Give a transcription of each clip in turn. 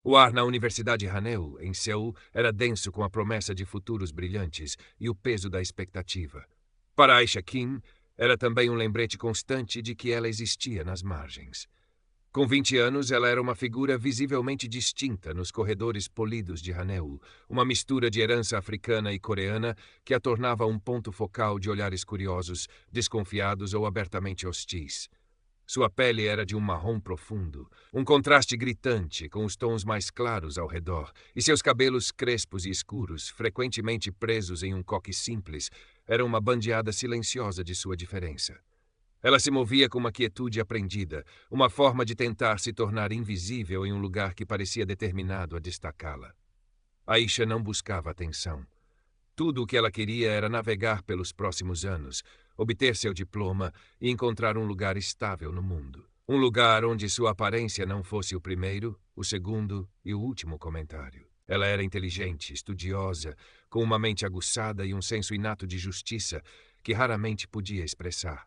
O ar na Universidade Haneu, em Seul, era denso com a promessa de futuros brilhantes e o peso da expectativa. Para Aisha Kim, era também um lembrete constante de que ela existia nas margens. Com 20 anos, ela era uma figura visivelmente distinta nos corredores polidos de Haneu, uma mistura de herança africana e coreana que a tornava um ponto focal de olhares curiosos, desconfiados ou abertamente hostis. Sua pele era de um marrom profundo, um contraste gritante com os tons mais claros ao redor, e seus cabelos crespos e escuros, frequentemente presos em um coque simples, eram uma bandeada silenciosa de sua diferença. Ela se movia com uma quietude aprendida, uma forma de tentar se tornar invisível em um lugar que parecia determinado a destacá-la. Aisha não buscava atenção. Tudo o que ela queria era navegar pelos próximos anos, obter seu diploma e encontrar um lugar estável no mundo. Um lugar onde sua aparência não fosse o primeiro, o segundo e o último comentário. Ela era inteligente, estudiosa, com uma mente aguçada e um senso inato de justiça que raramente podia expressar.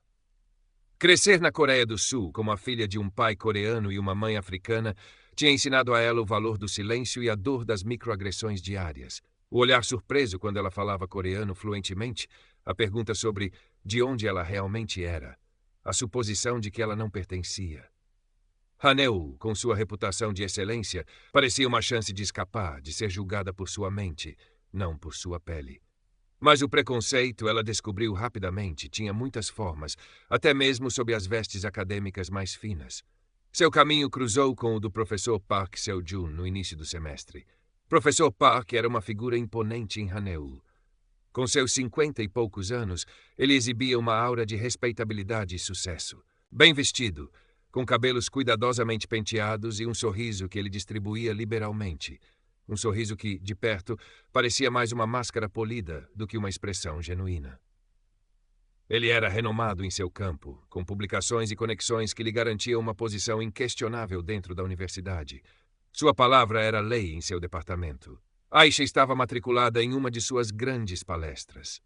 Crescer na Coreia do Sul como a filha de um pai coreano e uma mãe africana tinha ensinado a ela o valor do silêncio e a dor das microagressões diárias. O olhar surpreso quando ela falava coreano fluentemente, a pergunta sobre de onde ela realmente era, a suposição de que ela não pertencia. Haneu, com sua reputação de excelência, parecia uma chance de escapar, de ser julgada por sua mente, não por sua pele. Mas o preconceito, ela descobriu rapidamente, tinha muitas formas, até mesmo sob as vestes acadêmicas mais finas. Seu caminho cruzou com o do professor Park Seo-jun no início do semestre. Professor Park era uma figura imponente em Haneu. Com seus 50 e poucos anos, ele exibia uma aura de respeitabilidade e sucesso. Bem vestido, com cabelos cuidadosamente penteados e um sorriso que ele distribuía liberalmente. Um sorriso que, de perto, parecia mais uma máscara polida do que uma expressão genuína. Ele era renomado em seu campo, com publicações e conexões que lhe garantiam uma posição inquestionável dentro da universidade. Sua palavra era lei em seu departamento. Aisha estava matriculada em uma de suas grandes palestras.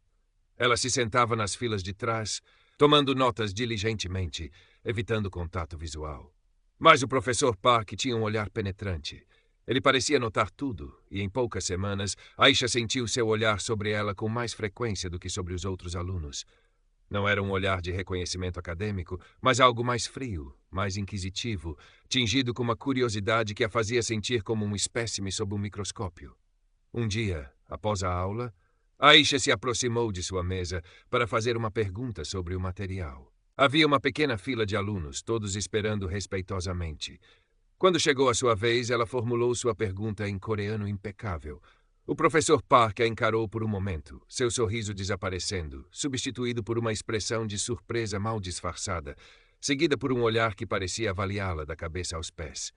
Ela se sentava nas filas de trás, tomando notas diligentemente, evitando contato visual. Mas o professor Park tinha um olhar penetrante. Ele parecia notar tudo, e em poucas semanas, Aisha sentiu seu olhar sobre ela com mais frequência do que sobre os outros alunos. Não era um olhar de reconhecimento acadêmico, mas algo mais frio, mais inquisitivo, tingido com uma curiosidade que a fazia sentir como um espécime sob um microscópio. Um dia, após a aula, Aisha se aproximou de sua mesa para fazer uma pergunta sobre o material. Havia uma pequena fila de alunos, todos esperando respeitosamente. Quando chegou a sua vez, ela formulou sua pergunta em coreano impecável. O professor Park a encarou por um momento, seu sorriso desaparecendo, substituído por uma expressão de surpresa mal disfarçada, seguida por um olhar que parecia avaliá-la da cabeça aos pés.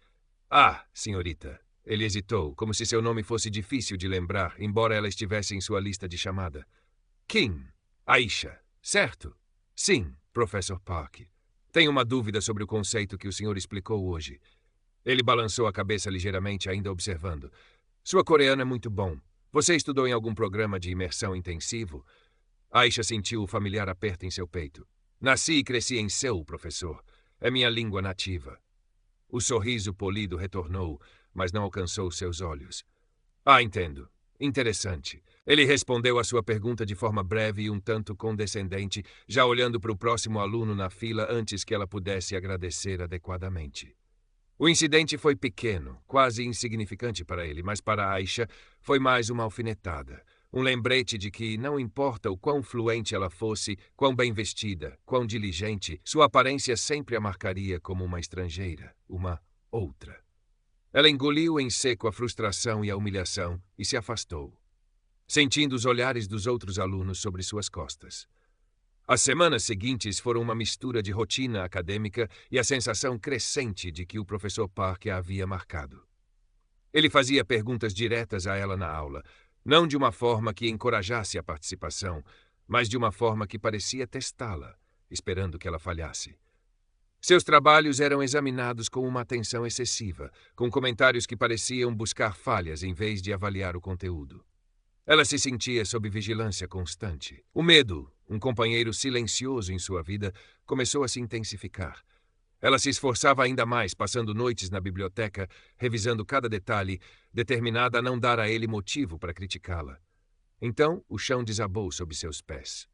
Ah, senhorita. Ele hesitou, como se seu nome fosse difícil de lembrar, embora ela estivesse em sua lista de chamada. Kim. Aisha. Certo? Sim, professor Park. Tenho uma dúvida sobre o conceito que o senhor explicou hoje. Ele balançou a cabeça ligeiramente, ainda observando. Sua coreano é muito bom. Você estudou em algum programa de imersão intensivo? Aisha sentiu o familiar aperto em seu peito. Nasci e cresci em Seul, professor. É minha língua nativa. O sorriso polido retornou, mas não alcançou seus olhos. Ah, entendo. Interessante. Ele respondeu à sua pergunta de forma breve e um tanto condescendente, já olhando para o próximo aluno na fila antes que ela pudesse agradecer adequadamente. O incidente foi pequeno, quase insignificante para ele, mas para Aisha foi mais uma alfinetada. Um lembrete de que, não importa o quão fluente ela fosse, quão bem vestida, quão diligente, sua aparência sempre a marcaria como uma estrangeira, uma outra. Ela engoliu em seco a frustração e a humilhação e se afastou, sentindo os olhares dos outros alunos sobre suas costas. As semanas seguintes foram uma mistura de rotina acadêmica e a sensação crescente de que o professor Park a havia marcado. Ele fazia perguntas diretas a ela na aula, não de uma forma que encorajasse a participação, mas de uma forma que parecia testá-la, esperando que ela falhasse. Seus trabalhos eram examinados com uma atenção excessiva, com comentários que pareciam buscar falhas em vez de avaliar o conteúdo. Ela se sentia sob vigilância constante. O medo, um companheiro silencioso em sua vida, começou a se intensificar. Ela se esforçava ainda mais, passando noites na biblioteca, revisando cada detalhe, determinada a não dar a ele motivo para criticá-la. Então, o chão desabou sob seus pés.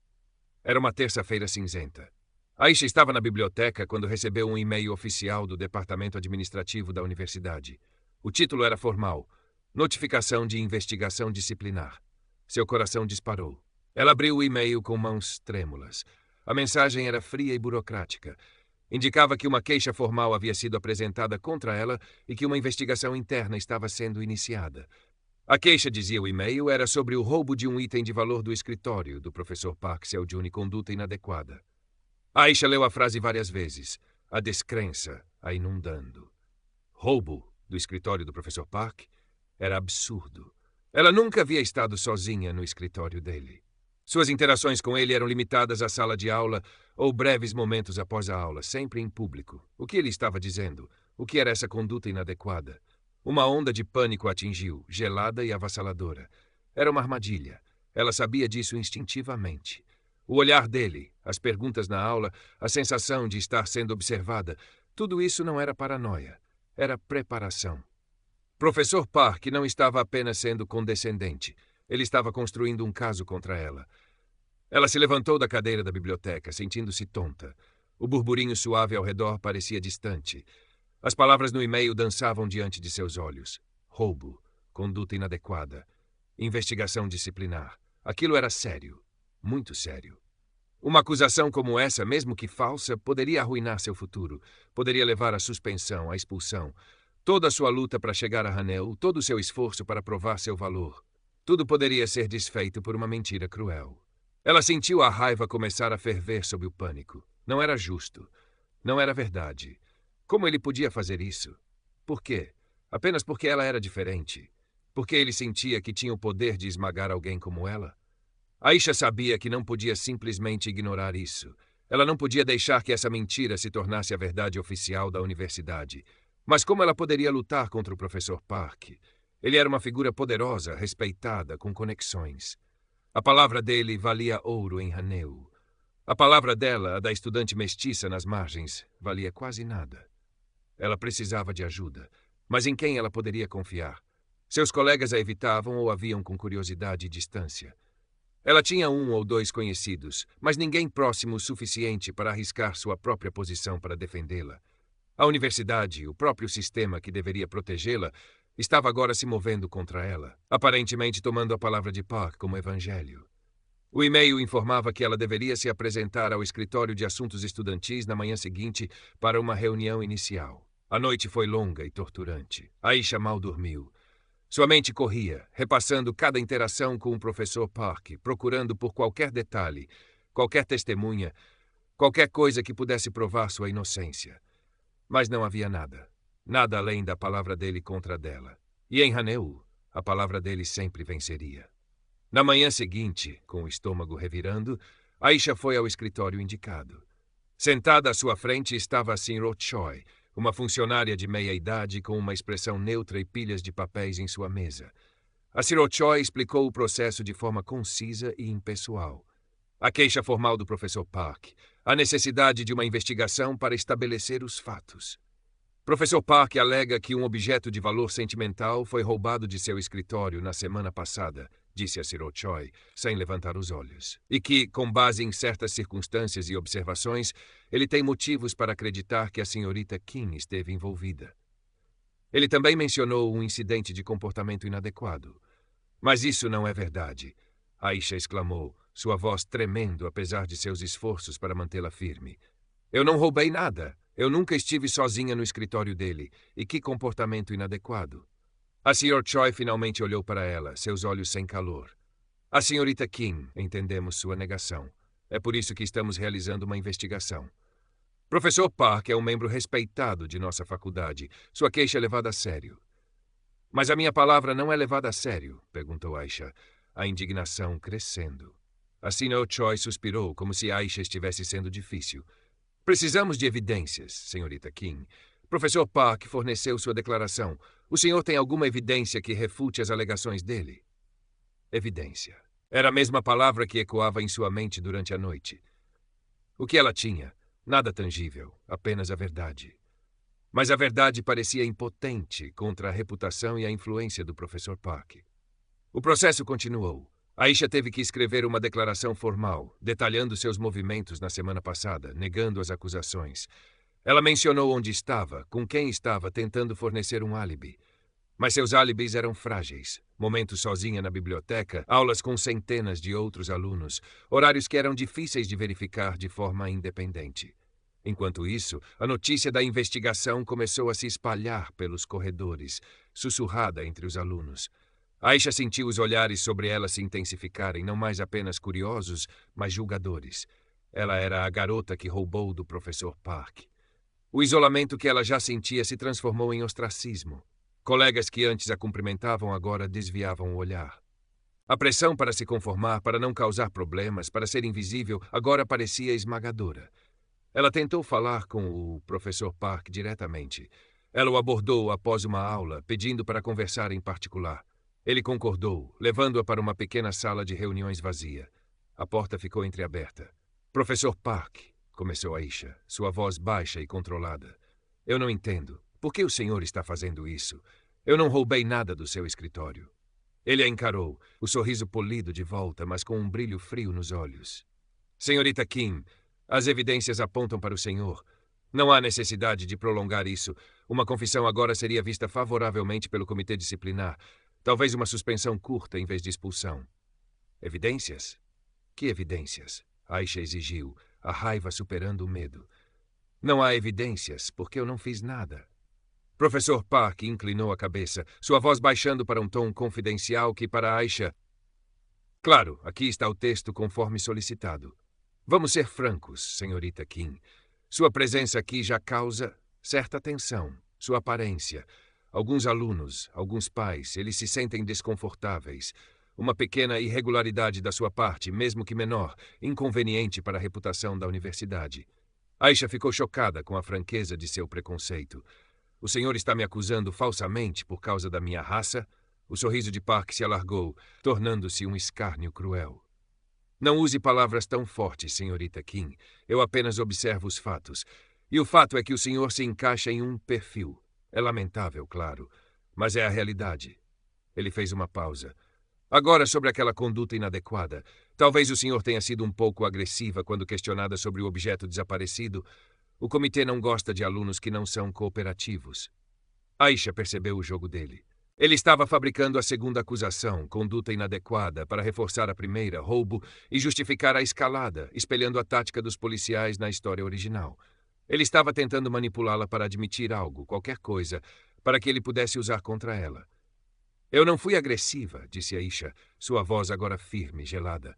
Era uma terça-feira cinzenta. Aisha estava na biblioteca quando recebeu um e-mail oficial do departamento administrativo da universidade. O título era formal: Notificação de investigação disciplinar. Seu coração disparou. Ela abriu o e-mail com mãos trêmulas. A mensagem era fria e burocrática. Indicava que uma queixa formal havia sido apresentada contra ela e que uma investigação interna estava sendo iniciada. A queixa, dizia o e-mail, era sobre o roubo de um item de valor do escritório do professor Park Seljuni, conduta inadequada. Aisha leu a frase várias vezes, a descrença a inundando. Roubo do escritório do professor Park era absurdo. Ela nunca havia estado sozinha no escritório dele. Suas interações com ele eram limitadas à sala de aula ou breves momentos após a aula, sempre em público. O que ele estava dizendo? O que era essa conduta inadequada? Uma onda de pânico a atingiu, gelada e avassaladora. Era uma armadilha. Ela sabia disso instintivamente. O olhar dele, as perguntas na aula, a sensação de estar sendo observada, tudo isso não era paranoia. Era preparação. Professor Park não estava apenas sendo condescendente. Ele estava construindo um caso contra ela. Ela se levantou da cadeira da biblioteca, sentindo-se tonta. O burburinho suave ao redor parecia distante. As palavras no e-mail dançavam diante de seus olhos. Roubo, conduta inadequada, investigação disciplinar. Aquilo era sério, muito sério. Uma acusação como essa, mesmo que falsa, poderia arruinar seu futuro. Poderia levar à suspensão, à expulsão. Toda a sua luta para chegar a Hanel, todo o seu esforço para provar seu valor. Tudo poderia ser desfeito por uma mentira cruel. Ela sentiu a raiva começar a ferver sob o pânico. Não era justo. Não era verdade. Como ele podia fazer isso? Por quê? Apenas porque ela era diferente? Porque ele sentia que tinha o poder de esmagar alguém como ela? Aisha sabia que não podia simplesmente ignorar isso. Ela não podia deixar que essa mentira se tornasse a verdade oficial da universidade. Mas como ela poderia lutar contra o professor Park? Ele era uma figura poderosa, respeitada, com conexões. A palavra dele valia ouro em Haneu. A palavra dela, a da estudante mestiça nas margens, valia quase nada. Ela precisava de ajuda, mas em quem ela poderia confiar? Seus colegas a evitavam ou a viam com curiosidade e distância. Ela tinha 1 ou 2 conhecidos, mas ninguém próximo o suficiente para arriscar sua própria posição para defendê-la. A universidade, o próprio sistema que deveria protegê-la, estava agora se movendo contra ela, aparentemente tomando a palavra de Park como evangelho. O e-mail informava que ela deveria se apresentar ao escritório de assuntos estudantis na manhã seguinte para uma reunião inicial. A noite foi longa e torturante. Aisha mal dormiu. Sua mente corria, repassando cada interação com o professor Park, procurando por qualquer detalhe, qualquer testemunha, qualquer coisa que pudesse provar sua inocência. Mas não havia nada. Nada além da palavra dele contra a dela. E em Haneu, a palavra dele sempre venceria. Na manhã seguinte, com o estômago revirando, Aisha foi ao escritório indicado. Sentada à sua frente estava a Shinro Choi, uma funcionária de meia-idade com uma expressão neutra e pilhas de papéis em sua mesa. A Shinro Choi explicou o processo de forma concisa e impessoal. A queixa formal do professor Park, a necessidade de uma investigação para estabelecer os fatos. Professor Park alega que um objeto de valor sentimental foi roubado de seu escritório na semana passada, disse a Shinro Choi, sem levantar os olhos. E que, com base em certas circunstâncias e observações, ele tem motivos para acreditar que a senhorita Kim esteve envolvida. Ele também mencionou um incidente de comportamento inadequado. Mas isso não é verdade, Aisha exclamou, sua voz tremendo apesar de seus esforços para mantê-la firme. Eu não roubei nada. Eu nunca estive sozinha no escritório dele. E que comportamento inadequado. A Sr. Choi finalmente olhou para ela, seus olhos sem calor. A senhorita Kim, entendemos sua negação. É por isso que estamos realizando uma investigação. Professor Park é um membro respeitado de nossa faculdade. Sua queixa é levada a sério. Mas a minha palavra não é levada a sério, perguntou Aisha, a indignação crescendo. A Sr. Choi suspirou, como se Aisha estivesse sendo difícil. Precisamos de evidências, senhorita Kim. Professor Park forneceu sua declaração. O senhor tem alguma evidência que refute as alegações dele? Evidência. Era a mesma palavra que ecoava em sua mente durante a noite. O que ela tinha? Nada tangível, apenas a verdade. Mas a verdade parecia impotente contra a reputação e a influência do professor Park. O processo continuou. Aisha teve que escrever uma declaração formal, detalhando seus movimentos na semana passada, negando as acusações. Ela mencionou onde estava, com quem estava, tentando fornecer um álibi. Mas seus álibis eram frágeis. Momentos sozinha na biblioteca, aulas com centenas de outros alunos, horários que eram difíceis de verificar de forma independente. Enquanto isso, a notícia da investigação começou a se espalhar pelos corredores, sussurrada entre os alunos. Aisha sentiu os olhares sobre ela se intensificarem, não mais apenas curiosos, mas julgadores. Ela era a garota que roubou do professor Park. O isolamento que ela já sentia se transformou em ostracismo. Colegas que antes a cumprimentavam agora desviavam o olhar. A pressão para se conformar, para não causar problemas, para ser invisível, agora parecia esmagadora. Ela tentou falar com o professor Park diretamente. Ela o abordou após uma aula, pedindo para conversar em particular. Ele concordou, levando-a para uma pequena sala de reuniões vazia. A porta ficou entreaberta. Professor Park, começou Aisha, sua voz baixa e controlada. Eu não entendo. Por que o senhor está fazendo isso? Eu não roubei nada do seu escritório. Ele a encarou, o sorriso polido de volta, mas com um brilho frio nos olhos. Senhorita Kim, as evidências apontam para o senhor. Não há necessidade de prolongar isso. Uma confissão agora seria vista favoravelmente pelo comitê disciplinar. Talvez uma suspensão curta em vez de expulsão. Evidências? Que evidências? Aisha exigiu, a raiva superando o medo. Não há evidências, porque eu não fiz nada. Professor Park inclinou a cabeça, sua voz baixando para um tom confidencial que para Aisha... Claro, aqui está o texto conforme solicitado. Vamos ser francos, senhorita Kim. Sua presença aqui já causa certa tensão, sua aparência. Alguns alunos, alguns pais, eles se sentem desconfortáveis. Uma pequena irregularidade da sua parte, mesmo que menor, inconveniente para a reputação da universidade. Aisha ficou chocada com a franqueza de seu preconceito. O senhor está me acusando falsamente por causa da minha raça? O sorriso de Park se alargou, tornando-se um escárnio cruel. Não use palavras tão fortes, senhorita Kim. Eu apenas observo os fatos. E o fato é que o senhor se encaixa em um perfil. É lamentável, claro, mas é a realidade. Ele fez uma pausa. Agora, sobre aquela conduta inadequada. Talvez o senhor tenha sido um pouco agressiva quando questionada sobre o objeto desaparecido. O comitê não gosta de alunos que não são cooperativos. Aisha percebeu o jogo dele. Ele estava fabricando a segunda acusação, conduta inadequada, para reforçar a primeira, roubo, e justificar a escalada, espelhando a tática dos policiais na história original. Ele estava tentando manipulá-la para admitir algo, qualquer coisa, para que ele pudesse usar contra ela. Eu não fui agressiva, disse Aisha, sua voz agora firme, gelada.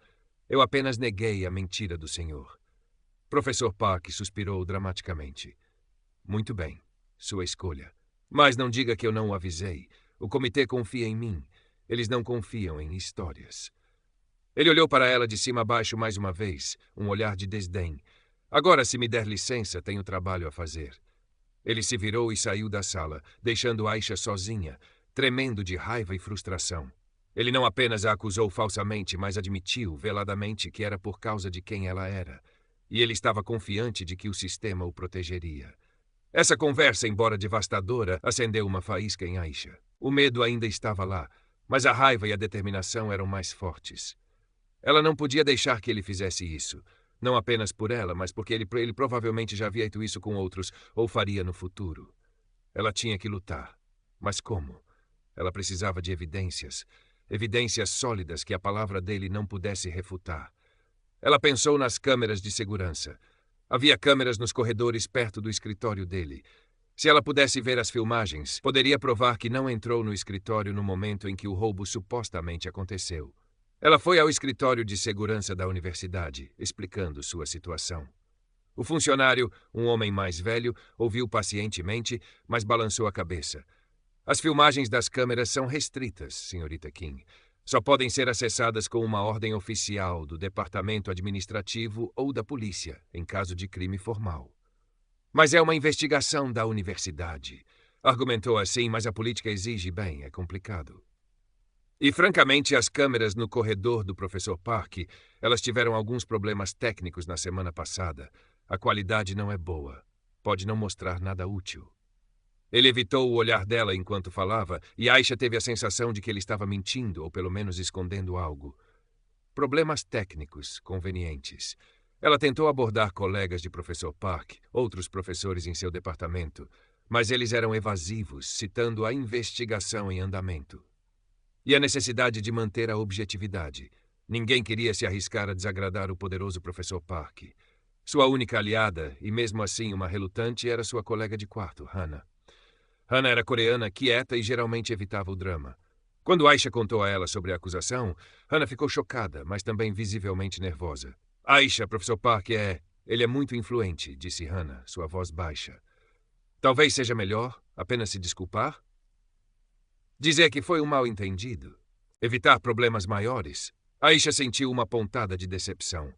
Eu apenas neguei a mentira do senhor. Professor Park suspirou dramaticamente. Muito bem, sua escolha. Mas não diga que eu não o avisei. O comitê confia em mim. Eles não confiam em histórias. Ele olhou para ela de cima a baixo mais uma vez, um olhar de desdém. Agora, se me der licença, tenho trabalho a fazer. Ele se virou e saiu da sala, deixando Aisha sozinha, tremendo de raiva e frustração. Ele não apenas a acusou falsamente, mas admitiu veladamente que era por causa de quem ela era. E ele estava confiante de que o sistema o protegeria. Essa conversa, embora devastadora, acendeu uma faísca em Aisha. O medo ainda estava lá, mas a raiva e a determinação eram mais fortes. Ela não podia deixar que ele fizesse isso. Não apenas por ela, mas porque ele provavelmente já havia feito isso com outros, ou faria no futuro. Ela tinha que lutar. Mas como? Ela precisava de evidências. Evidências sólidas que a palavra dele não pudesse refutar. Ela pensou nas câmeras de segurança. Havia câmeras nos corredores perto do escritório dele. Se ela pudesse ver as filmagens, poderia provar que não entrou no escritório no momento em que o roubo supostamente aconteceu. Ela foi ao escritório de segurança da universidade, explicando sua situação. O funcionário, um homem mais velho, ouviu pacientemente, mas balançou a cabeça. As filmagens das câmeras são restritas, senhorita Kim. Só podem ser acessadas com uma ordem oficial do departamento administrativo ou da polícia, em caso de crime formal. Mas é uma investigação da universidade. Argumentou assim, mas a política exige bem, é complicado. E, francamente, as câmeras no corredor do professor Park, elas tiveram alguns problemas técnicos na semana passada. A qualidade não é boa. Pode não mostrar nada útil. Ele evitou o olhar dela enquanto falava, e Aisha teve a sensação de que ele estava mentindo ou pelo menos escondendo algo. Problemas técnicos convenientes. Ela tentou abordar colegas de professor Park, outros professores em seu departamento, mas eles eram evasivos, citando a investigação em andamento. E a necessidade de manter a objetividade. Ninguém queria se arriscar a desagradar o poderoso professor Park. Sua única aliada, e mesmo assim uma relutante, era sua colega de quarto, Hannah. Hannah era coreana, quieta e geralmente evitava o drama. Quando Aisha contou a ela sobre a acusação, Hannah ficou chocada, mas também visivelmente nervosa. Aisha, professor Park Ele é muito influente, disse Hannah, sua voz baixa. Talvez seja melhor apenas se desculpar? Dizer que foi um mal-entendido. Evitar problemas maiores. Aisha sentiu uma pontada de decepção.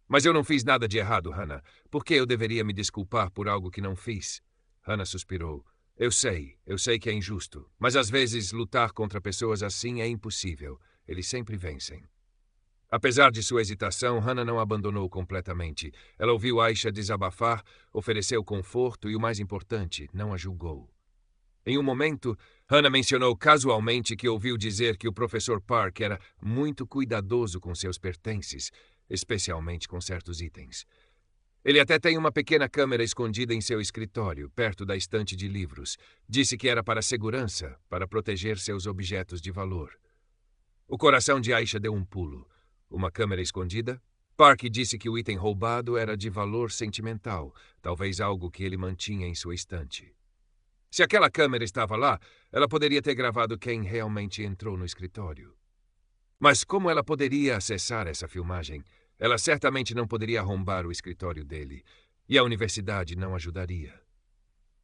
Mas eu não fiz nada de errado, Hannah. Por que eu deveria me desculpar por algo que não fiz? Hannah suspirou. Eu sei que é injusto, mas às vezes lutar contra pessoas assim é impossível. Eles sempre vencem. Apesar de sua hesitação, Hannah não abandonou completamente. Ela ouviu Aisha desabafar, ofereceu conforto e, o mais importante, não a julgou. Em um momento, Hannah mencionou casualmente que ouviu dizer que o professor Park era muito cuidadoso com seus pertences, especialmente com certos itens. Ele até tem uma pequena câmera escondida em seu escritório, perto da estante de livros. Disse que era para segurança, para proteger seus objetos de valor. O coração de Aisha deu um pulo. Uma câmera escondida? Park disse que o item roubado era de valor sentimental, talvez algo que ele mantinha em sua estante. Se aquela câmera estava lá, ela poderia ter gravado quem realmente entrou no escritório. Mas como ela poderia acessar essa filmagem? Ela certamente não poderia arrombar o escritório dele, e a universidade não ajudaria.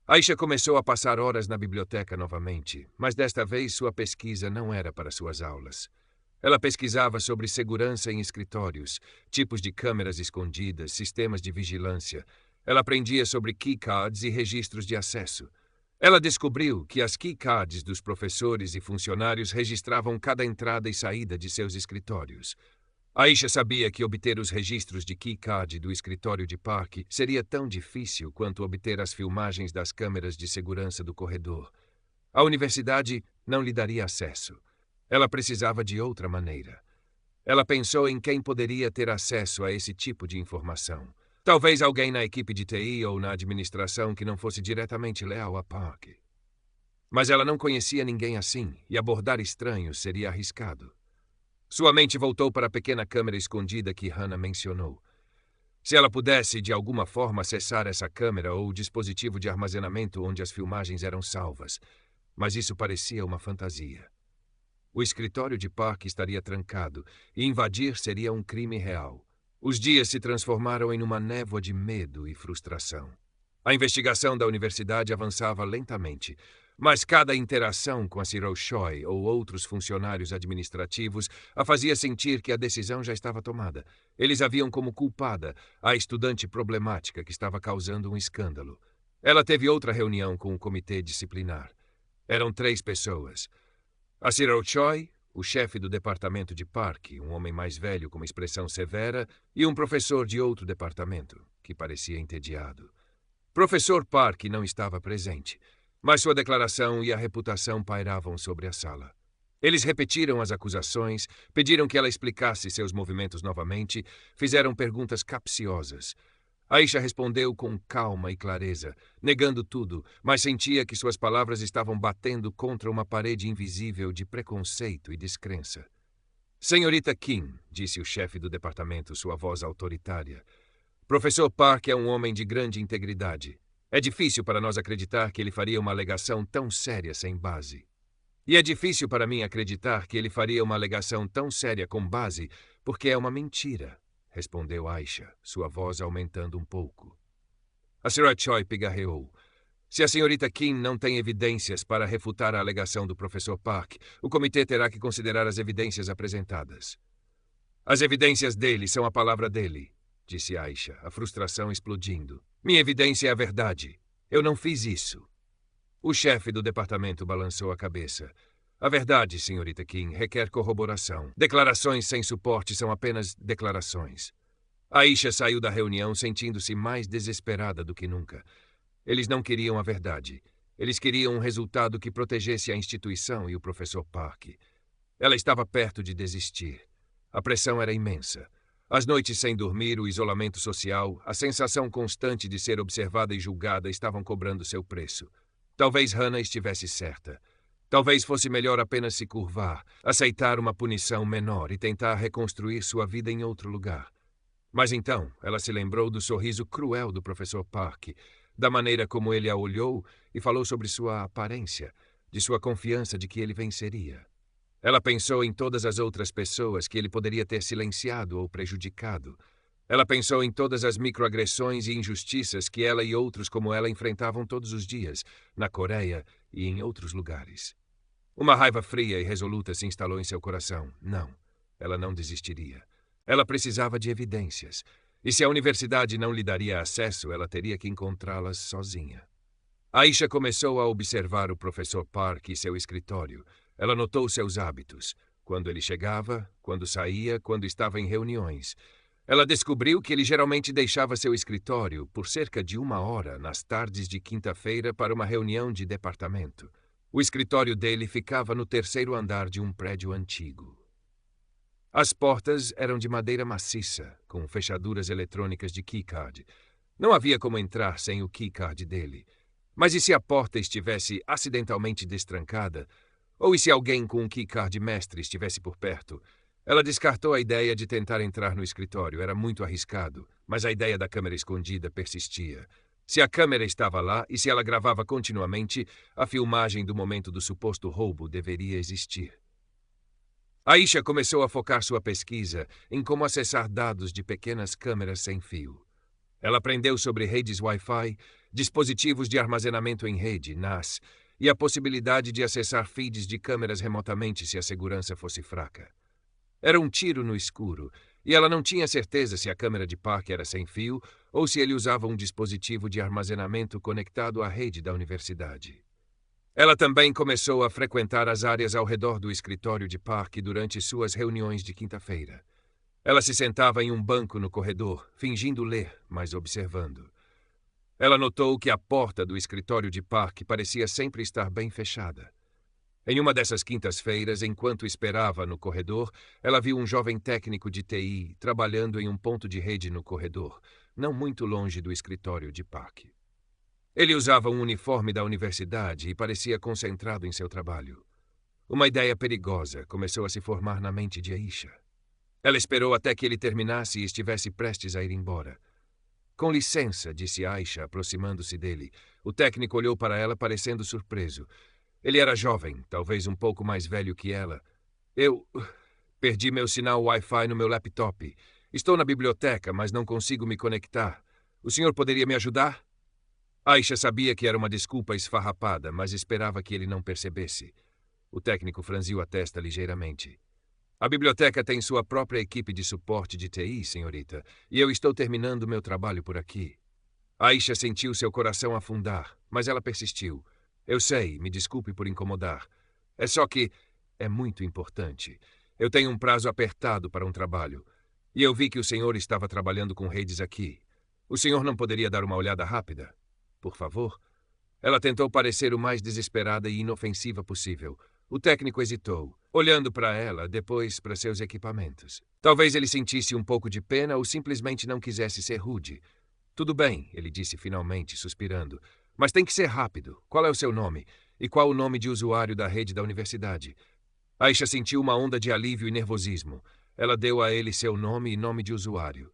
Aisha começou a passar horas na biblioteca novamente, mas desta vez sua pesquisa não era para suas aulas. Ela pesquisava sobre segurança em escritórios, tipos de câmeras escondidas, sistemas de vigilância. Ela aprendia sobre keycards e registros de acesso. Ela descobriu que as keycards dos professores e funcionários registravam cada entrada e saída de seus escritórios. Aisha sabia que obter os registros de keycard do escritório de Park seria tão difícil quanto obter as filmagens das câmeras de segurança do corredor. A universidade não lhe daria acesso. Ela precisava de outra maneira. Ela pensou em quem poderia ter acesso a esse tipo de informação. Talvez alguém na equipe de TI ou na administração que não fosse diretamente leal a Park. Mas ela não conhecia ninguém assim, e abordar estranhos seria arriscado. Sua mente voltou para a pequena câmera escondida que Hannah mencionou. Se ela pudesse, de alguma forma, acessar essa câmera ou o dispositivo de armazenamento onde as filmagens eram salvas. Mas isso parecia uma fantasia. O escritório de Park estaria trancado, e invadir seria um crime real. Os dias se transformaram em uma névoa de medo e frustração. A investigação da universidade avançava lentamente, mas cada interação com a Cyril Choi ou outros funcionários administrativos a fazia sentir que a decisão já estava tomada. Eles a viam como culpada, a estudante problemática que estava causando um escândalo. Ela teve outra reunião com o comitê disciplinar. Eram 3 pessoas. A Cyril Choi, o chefe do departamento de Park, um homem mais velho com uma expressão severa, e um professor de outro departamento, que parecia entediado. Professor Park não estava presente, mas sua declaração e a reputação pairavam sobre a sala. Eles repetiram as acusações, pediram que ela explicasse seus movimentos novamente, fizeram perguntas capciosas. Aisha respondeu com calma e clareza, negando tudo, mas sentia que suas palavras estavam batendo contra uma parede invisível de preconceito e descrença. Senhorita Kim, disse o chefe do departamento, sua voz autoritária. Professor Park é um homem de grande integridade. É difícil para nós acreditar que ele faria uma alegação tão séria sem base. E é difícil para mim acreditar que ele faria uma alegação tão séria com base, porque é uma mentira, respondeu Aisha, sua voz aumentando um pouco. A Sra. Choi pigarreou. Se a senhorita Kim não tem evidências para refutar a alegação do professor Park, o comitê terá que considerar as evidências apresentadas. As evidências dele são a palavra dele, disse Aisha, a frustração explodindo. Minha evidência é a verdade. Eu não fiz isso. O chefe do departamento balançou a cabeça. A verdade, senhorita Kim, requer corroboração. Declarações sem suporte são apenas declarações. Aisha saiu da reunião sentindo-se mais desesperada do que nunca. Eles não queriam a verdade. Eles queriam um resultado que protegesse a instituição e o professor Park. Ela estava perto de desistir. A pressão era imensa. As noites sem dormir, o isolamento social, a sensação constante de ser observada e julgada estavam cobrando seu preço. Talvez Hannah estivesse certa. Talvez fosse melhor apenas se curvar, aceitar uma punição menor e tentar reconstruir sua vida em outro lugar. Mas então, ela se lembrou do sorriso cruel do professor Park, da maneira como ele a olhou e falou sobre sua aparência, de sua confiança de que ele venceria. Ela pensou em todas as outras pessoas que ele poderia ter silenciado ou prejudicado. Ela pensou em todas as microagressões e injustiças que ela e outros como ela enfrentavam todos os dias, na Coreia e em outros lugares. Uma raiva fria e resoluta se instalou em seu coração. Não, ela não desistiria. Ela precisava de evidências. E se a universidade não lhe daria acesso, ela teria que encontrá-las sozinha. Aisha começou a observar o professor Park e seu escritório. Ela notou seus hábitos. Quando ele chegava, quando saía, quando estava em reuniões. Ela descobriu que ele geralmente deixava seu escritório por cerca de 1 hora nas tardes de quinta-feira para uma reunião de departamento. O escritório dele ficava no 3º andar de um prédio antigo. As portas eram de madeira maciça, com fechaduras eletrônicas de keycard. Não havia como entrar sem o keycard dele. Mas e se a porta estivesse acidentalmente destrancada? Ou e se alguém com um keycard mestre estivesse por perto? Ela descartou a ideia de tentar entrar no escritório. Era muito arriscado, mas a ideia da câmera escondida persistia. Se a câmera estava lá e se ela gravava continuamente, a filmagem do momento do suposto roubo deveria existir. Aisha começou a focar sua pesquisa em como acessar dados de pequenas câmeras sem fio. Ela aprendeu sobre redes Wi-Fi, dispositivos de armazenamento em rede, NAS, e a possibilidade de acessar feeds de câmeras remotamente se a segurança fosse fraca. Era um tiro no escuro, e ela não tinha certeza se a câmera de Park era sem fio ou se ele usava um dispositivo de armazenamento conectado à rede da universidade. Ela também começou a frequentar as áreas ao redor do escritório de Park durante suas reuniões de quinta-feira. Ela se sentava em um banco no corredor, fingindo ler, mas observando. Ela notou que a porta do escritório de Park parecia sempre estar bem fechada. Em uma dessas quintas-feiras, enquanto esperava no corredor, ela viu um jovem técnico de TI trabalhando em um ponto de rede no corredor, não muito longe do escritório de Park. Ele usava um uniforme da universidade e parecia concentrado em seu trabalho. Uma ideia perigosa começou a se formar na mente de Aisha. Ela esperou até que ele terminasse e estivesse prestes a ir embora. Com licença, disse Aisha, aproximando-se dele. O técnico olhou para ela parecendo surpreso. Ele era jovem, talvez um pouco mais velho que ela. Eu perdi meu sinal Wi-Fi no meu laptop. Estou na biblioteca, mas não consigo me conectar. O senhor poderia me ajudar? Aisha sabia que era uma desculpa esfarrapada, mas esperava que ele não percebesse. O técnico franziu a testa ligeiramente. A biblioteca tem sua própria equipe de suporte de TI, senhorita, e eu estou terminando meu trabalho por aqui. Aisha sentiu seu coração afundar, mas ela persistiu. Eu sei, me desculpe por incomodar. É só que é muito importante. Eu tenho um prazo apertado para um trabalho. E eu vi que o senhor estava trabalhando com redes aqui. O senhor não poderia dar uma olhada rápida? Por favor? Ela tentou parecer o mais desesperada e inofensiva possível. O técnico hesitou, olhando para ela, depois para seus equipamentos. Talvez ele sentisse um pouco de pena ou simplesmente não quisesse ser rude. Tudo bem, ele disse finalmente, suspirando. Mas tem que ser rápido. Qual é o seu nome? E qual o nome de usuário da rede da universidade? Aisha sentiu uma onda de alívio e nervosismo. Ela deu a ele seu nome e nome de usuário.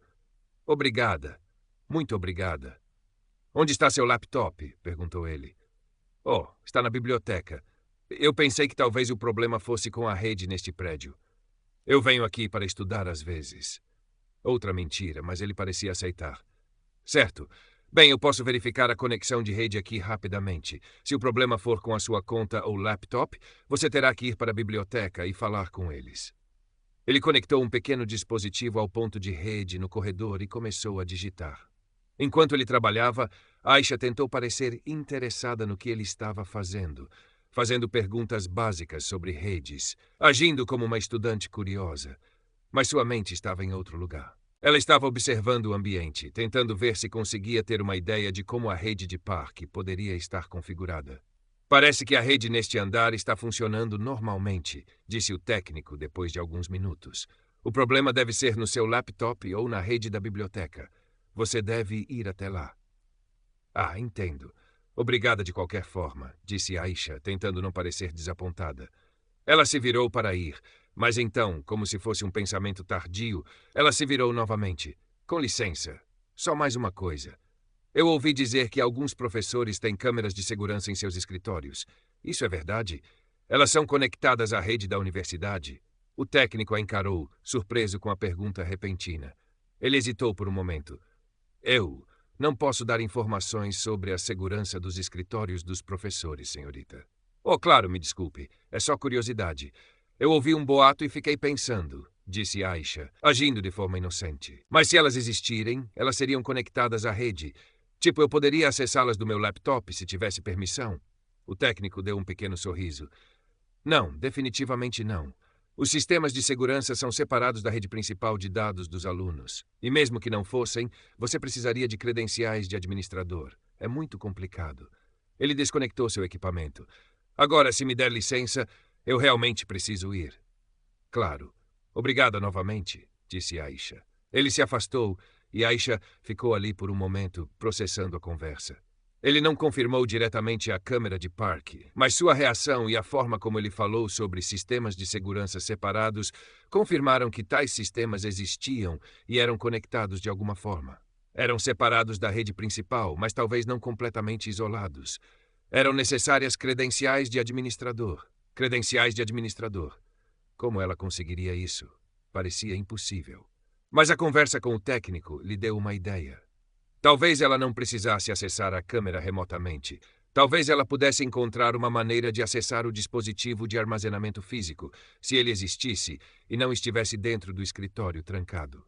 Obrigada. Muito obrigada. Onde está seu laptop? Perguntou ele. Oh, está na biblioteca. Eu pensei que talvez o problema fosse com a rede neste prédio. Eu venho aqui para estudar às vezes. Outra mentira, mas ele parecia aceitar. Certo. Bem, eu posso verificar a conexão de rede aqui rapidamente. Se o problema for com a sua conta ou laptop, você terá que ir para a biblioteca e falar com eles. Ele conectou um pequeno dispositivo ao ponto de rede no corredor e começou a digitar. Enquanto ele trabalhava, Aisha tentou parecer interessada no que ele estava fazendo perguntas básicas sobre redes, agindo como uma estudante curiosa. Mas sua mente estava em outro lugar. Ela estava observando o ambiente, tentando ver se conseguia ter uma ideia de como a rede de parque poderia estar configurada. Parece que a rede neste andar está funcionando normalmente, disse o técnico depois de alguns minutos. O problema deve ser no seu laptop ou na rede da biblioteca. Você deve ir até lá. Ah, entendo. Obrigada de qualquer forma, disse Aisha, tentando não parecer desapontada. Ela se virou para ir, mas então, como se fosse um pensamento tardio, ela se virou novamente. Com licença, só mais uma coisa. Eu ouvi dizer que alguns professores têm câmeras de segurança em seus escritórios. Isso é verdade? Elas são conectadas à rede da universidade? O técnico a encarou, surpreso com a pergunta repentina. Ele hesitou por um momento. Eu não posso dar informações sobre a segurança dos escritórios dos professores, senhorita. Oh, claro, me desculpe. É só curiosidade. Eu ouvi um boato e fiquei pensando, disse Aisha, agindo de forma inocente. Mas se elas existirem, elas seriam conectadas à rede. Tipo, eu poderia acessá-las do meu laptop se tivesse permissão? O técnico deu um pequeno sorriso. Não, definitivamente não. Os sistemas de segurança são separados da rede principal de dados dos alunos. E mesmo que não fossem, você precisaria de credenciais de administrador. É muito complicado. Ele desconectou seu equipamento. Agora, se me der licença, eu realmente preciso ir. Claro. Obrigada novamente, disse Aisha. Ele se afastou e Aisha ficou ali por um momento, processando a conversa. Ele não confirmou diretamente a câmera de parque, mas sua reação e a forma como ele falou sobre sistemas de segurança separados confirmaram que tais sistemas existiam e eram conectados de alguma forma. Eram separados da rede principal, mas talvez não completamente isolados. Eram necessárias credenciais de administrador. Credenciais de administrador. Como ela conseguiria isso? Parecia impossível. Mas a conversa com o técnico lhe deu uma ideia. Talvez ela não precisasse acessar a câmera remotamente. Talvez ela pudesse encontrar uma maneira de acessar o dispositivo de armazenamento físico, se ele existisse e não estivesse dentro do escritório trancado.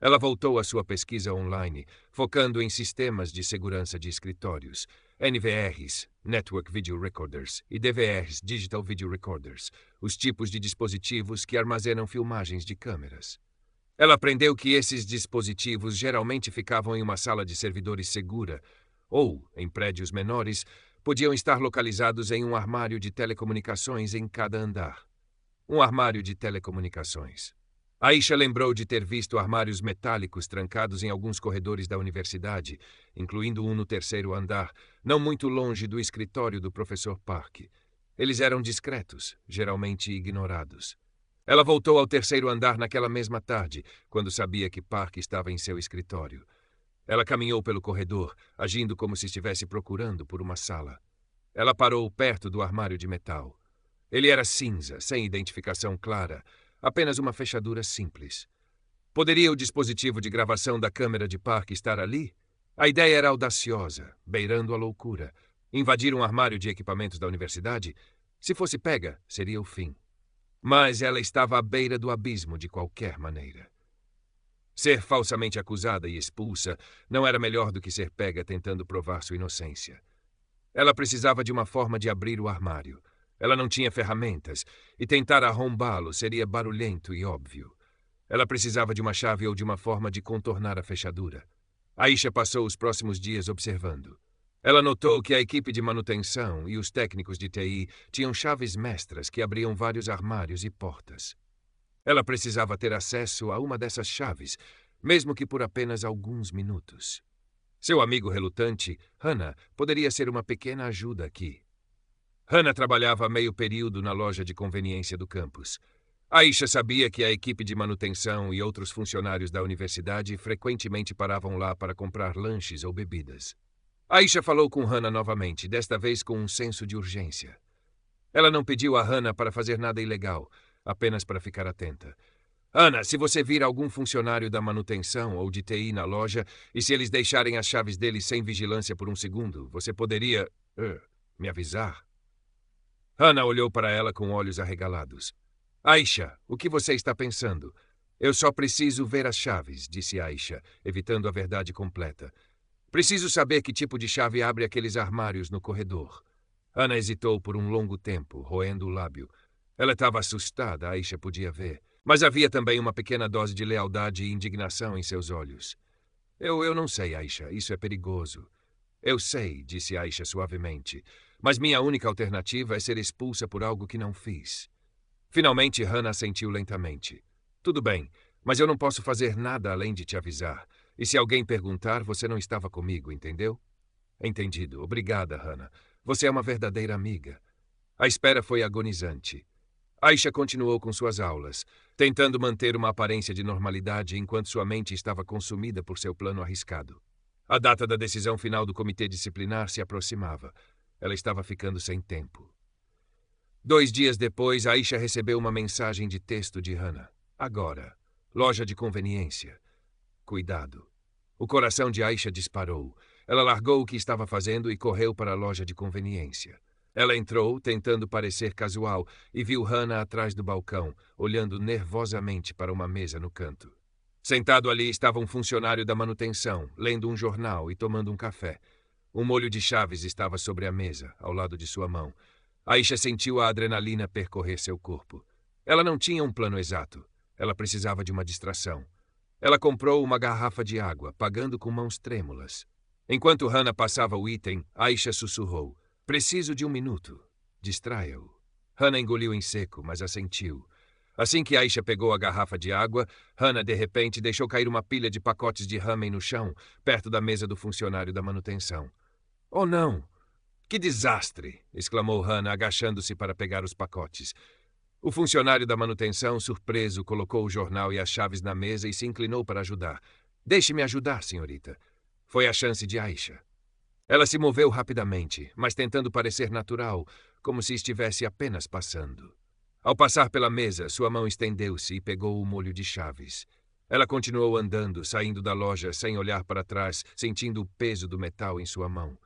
Ela voltou à sua pesquisa online, focando em sistemas de segurança de escritórios, NVRs, Network Video Recorders, e DVRs, Digital Video Recorders, os tipos de dispositivos que armazenam filmagens de câmeras. Ela aprendeu que esses dispositivos geralmente ficavam em uma sala de servidores segura, ou, em prédios menores, podiam estar localizados em um armário de telecomunicações em cada andar. Um armário de telecomunicações. Aisha lembrou de ter visto armários metálicos trancados em alguns corredores da universidade, incluindo um no terceiro andar, não muito longe do escritório do professor Park. Eles eram discretos, geralmente ignorados. Ela voltou ao terceiro andar naquela mesma tarde, quando sabia que Park estava em seu escritório. Ela caminhou pelo corredor, agindo como se estivesse procurando por uma sala. Ela parou perto do armário de metal. Ele era cinza, sem identificação clara, apenas uma fechadura simples. Poderia o dispositivo de gravação da câmera de Park estar ali? A ideia era audaciosa, beirando a loucura. Invadir um armário de equipamentos da universidade? Se fosse pega, seria o fim. Mas ela estava à beira do abismo de qualquer maneira. Ser falsamente acusada e expulsa não era melhor do que ser pega tentando provar sua inocência. Ela precisava de uma forma de abrir o armário. Ela não tinha ferramentas, e tentar arrombá-lo seria barulhento e óbvio. Ela precisava de uma chave ou de uma forma de contornar a fechadura. Aisha passou os próximos dias observando. Ela notou que a equipe de manutenção e os técnicos de TI tinham chaves mestras que abriam vários armários e portas. Ela precisava ter acesso a uma dessas chaves, mesmo que por apenas alguns minutos. Seu amigo relutante, Hannah, poderia ser uma pequena ajuda aqui. Hannah trabalhava meio período na loja de conveniência do campus. Aisha sabia que a equipe de manutenção e outros funcionários da universidade frequentemente paravam lá para comprar lanches ou bebidas. Aisha falou com Hannah novamente, desta vez com um senso de urgência. Ela não pediu a Hannah para fazer nada ilegal, apenas para ficar atenta. Hannah, se você vir algum funcionário da manutenção ou de TI na loja e se eles deixarem as chaves deles sem vigilância por um segundo, você poderia... me avisar? Hannah olhou para ela com olhos arregalados. Aisha, o que você está pensando? Eu só preciso ver as chaves, disse Aisha, evitando a verdade completa. Preciso saber que tipo de chave abre aqueles armários no corredor. Hannah hesitou por um longo tempo, roendo o lábio. Ela estava assustada, Aisha podia ver. Mas havia também uma pequena dose de lealdade e indignação em seus olhos. Eu não sei, Aisha, isso é perigoso. Eu sei, disse Aisha suavemente, mas minha única alternativa é ser expulsa por algo que não fiz. Finalmente, Hannah assentiu lentamente. Tudo bem, mas eu não posso fazer nada além de te avisar. E se alguém perguntar, você não estava comigo, entendeu? Entendido. Obrigada, Hannah. Você é uma verdadeira amiga. A espera foi agonizante. Aisha continuou com suas aulas, tentando manter uma aparência de normalidade enquanto sua mente estava consumida por seu plano arriscado. A data da decisão final do comitê disciplinar se aproximava. Ela estava ficando sem tempo. 2 dias depois, Aisha recebeu uma mensagem de texto de Hannah. Agora. Loja de conveniência. Cuidado. O coração de Aisha disparou. Ela largou o que estava fazendo e correu para a loja de conveniência. Ela entrou, tentando parecer casual, e viu Hannah atrás do balcão, olhando nervosamente para uma mesa no canto. Sentado ali estava um funcionário da manutenção, lendo um jornal e tomando um café. Um molho de chaves estava sobre a mesa, ao lado de sua mão. Aisha sentiu a adrenalina percorrer seu corpo. Ela não tinha um plano exato. Ela precisava de uma distração. Ela comprou uma garrafa de água, pagando com mãos trêmulas. Enquanto Hannah passava o item, Aisha sussurrou. Preciso de 1 minuto. Distraia-o. Hannah engoliu em seco, mas assentiu. Assim que Aisha pegou a garrafa de água, Hannah, de repente, deixou cair uma pilha de pacotes de ramen no chão, perto da mesa do funcionário da manutenção. Oh, não! Que desastre! Exclamou Hannah, agachando-se para pegar os pacotes. O funcionário da manutenção, surpreso, colocou o jornal e as chaves na mesa e se inclinou para ajudar. Deixe-me ajudar, senhorita. Foi a chance de Aisha. Ela se moveu rapidamente, mas tentando parecer natural, como se estivesse apenas passando. Ao passar pela mesa, sua mão estendeu-se e pegou o molho de chaves. Ela continuou andando, saindo da loja sem olhar para trás, sentindo o peso do metal em sua mão.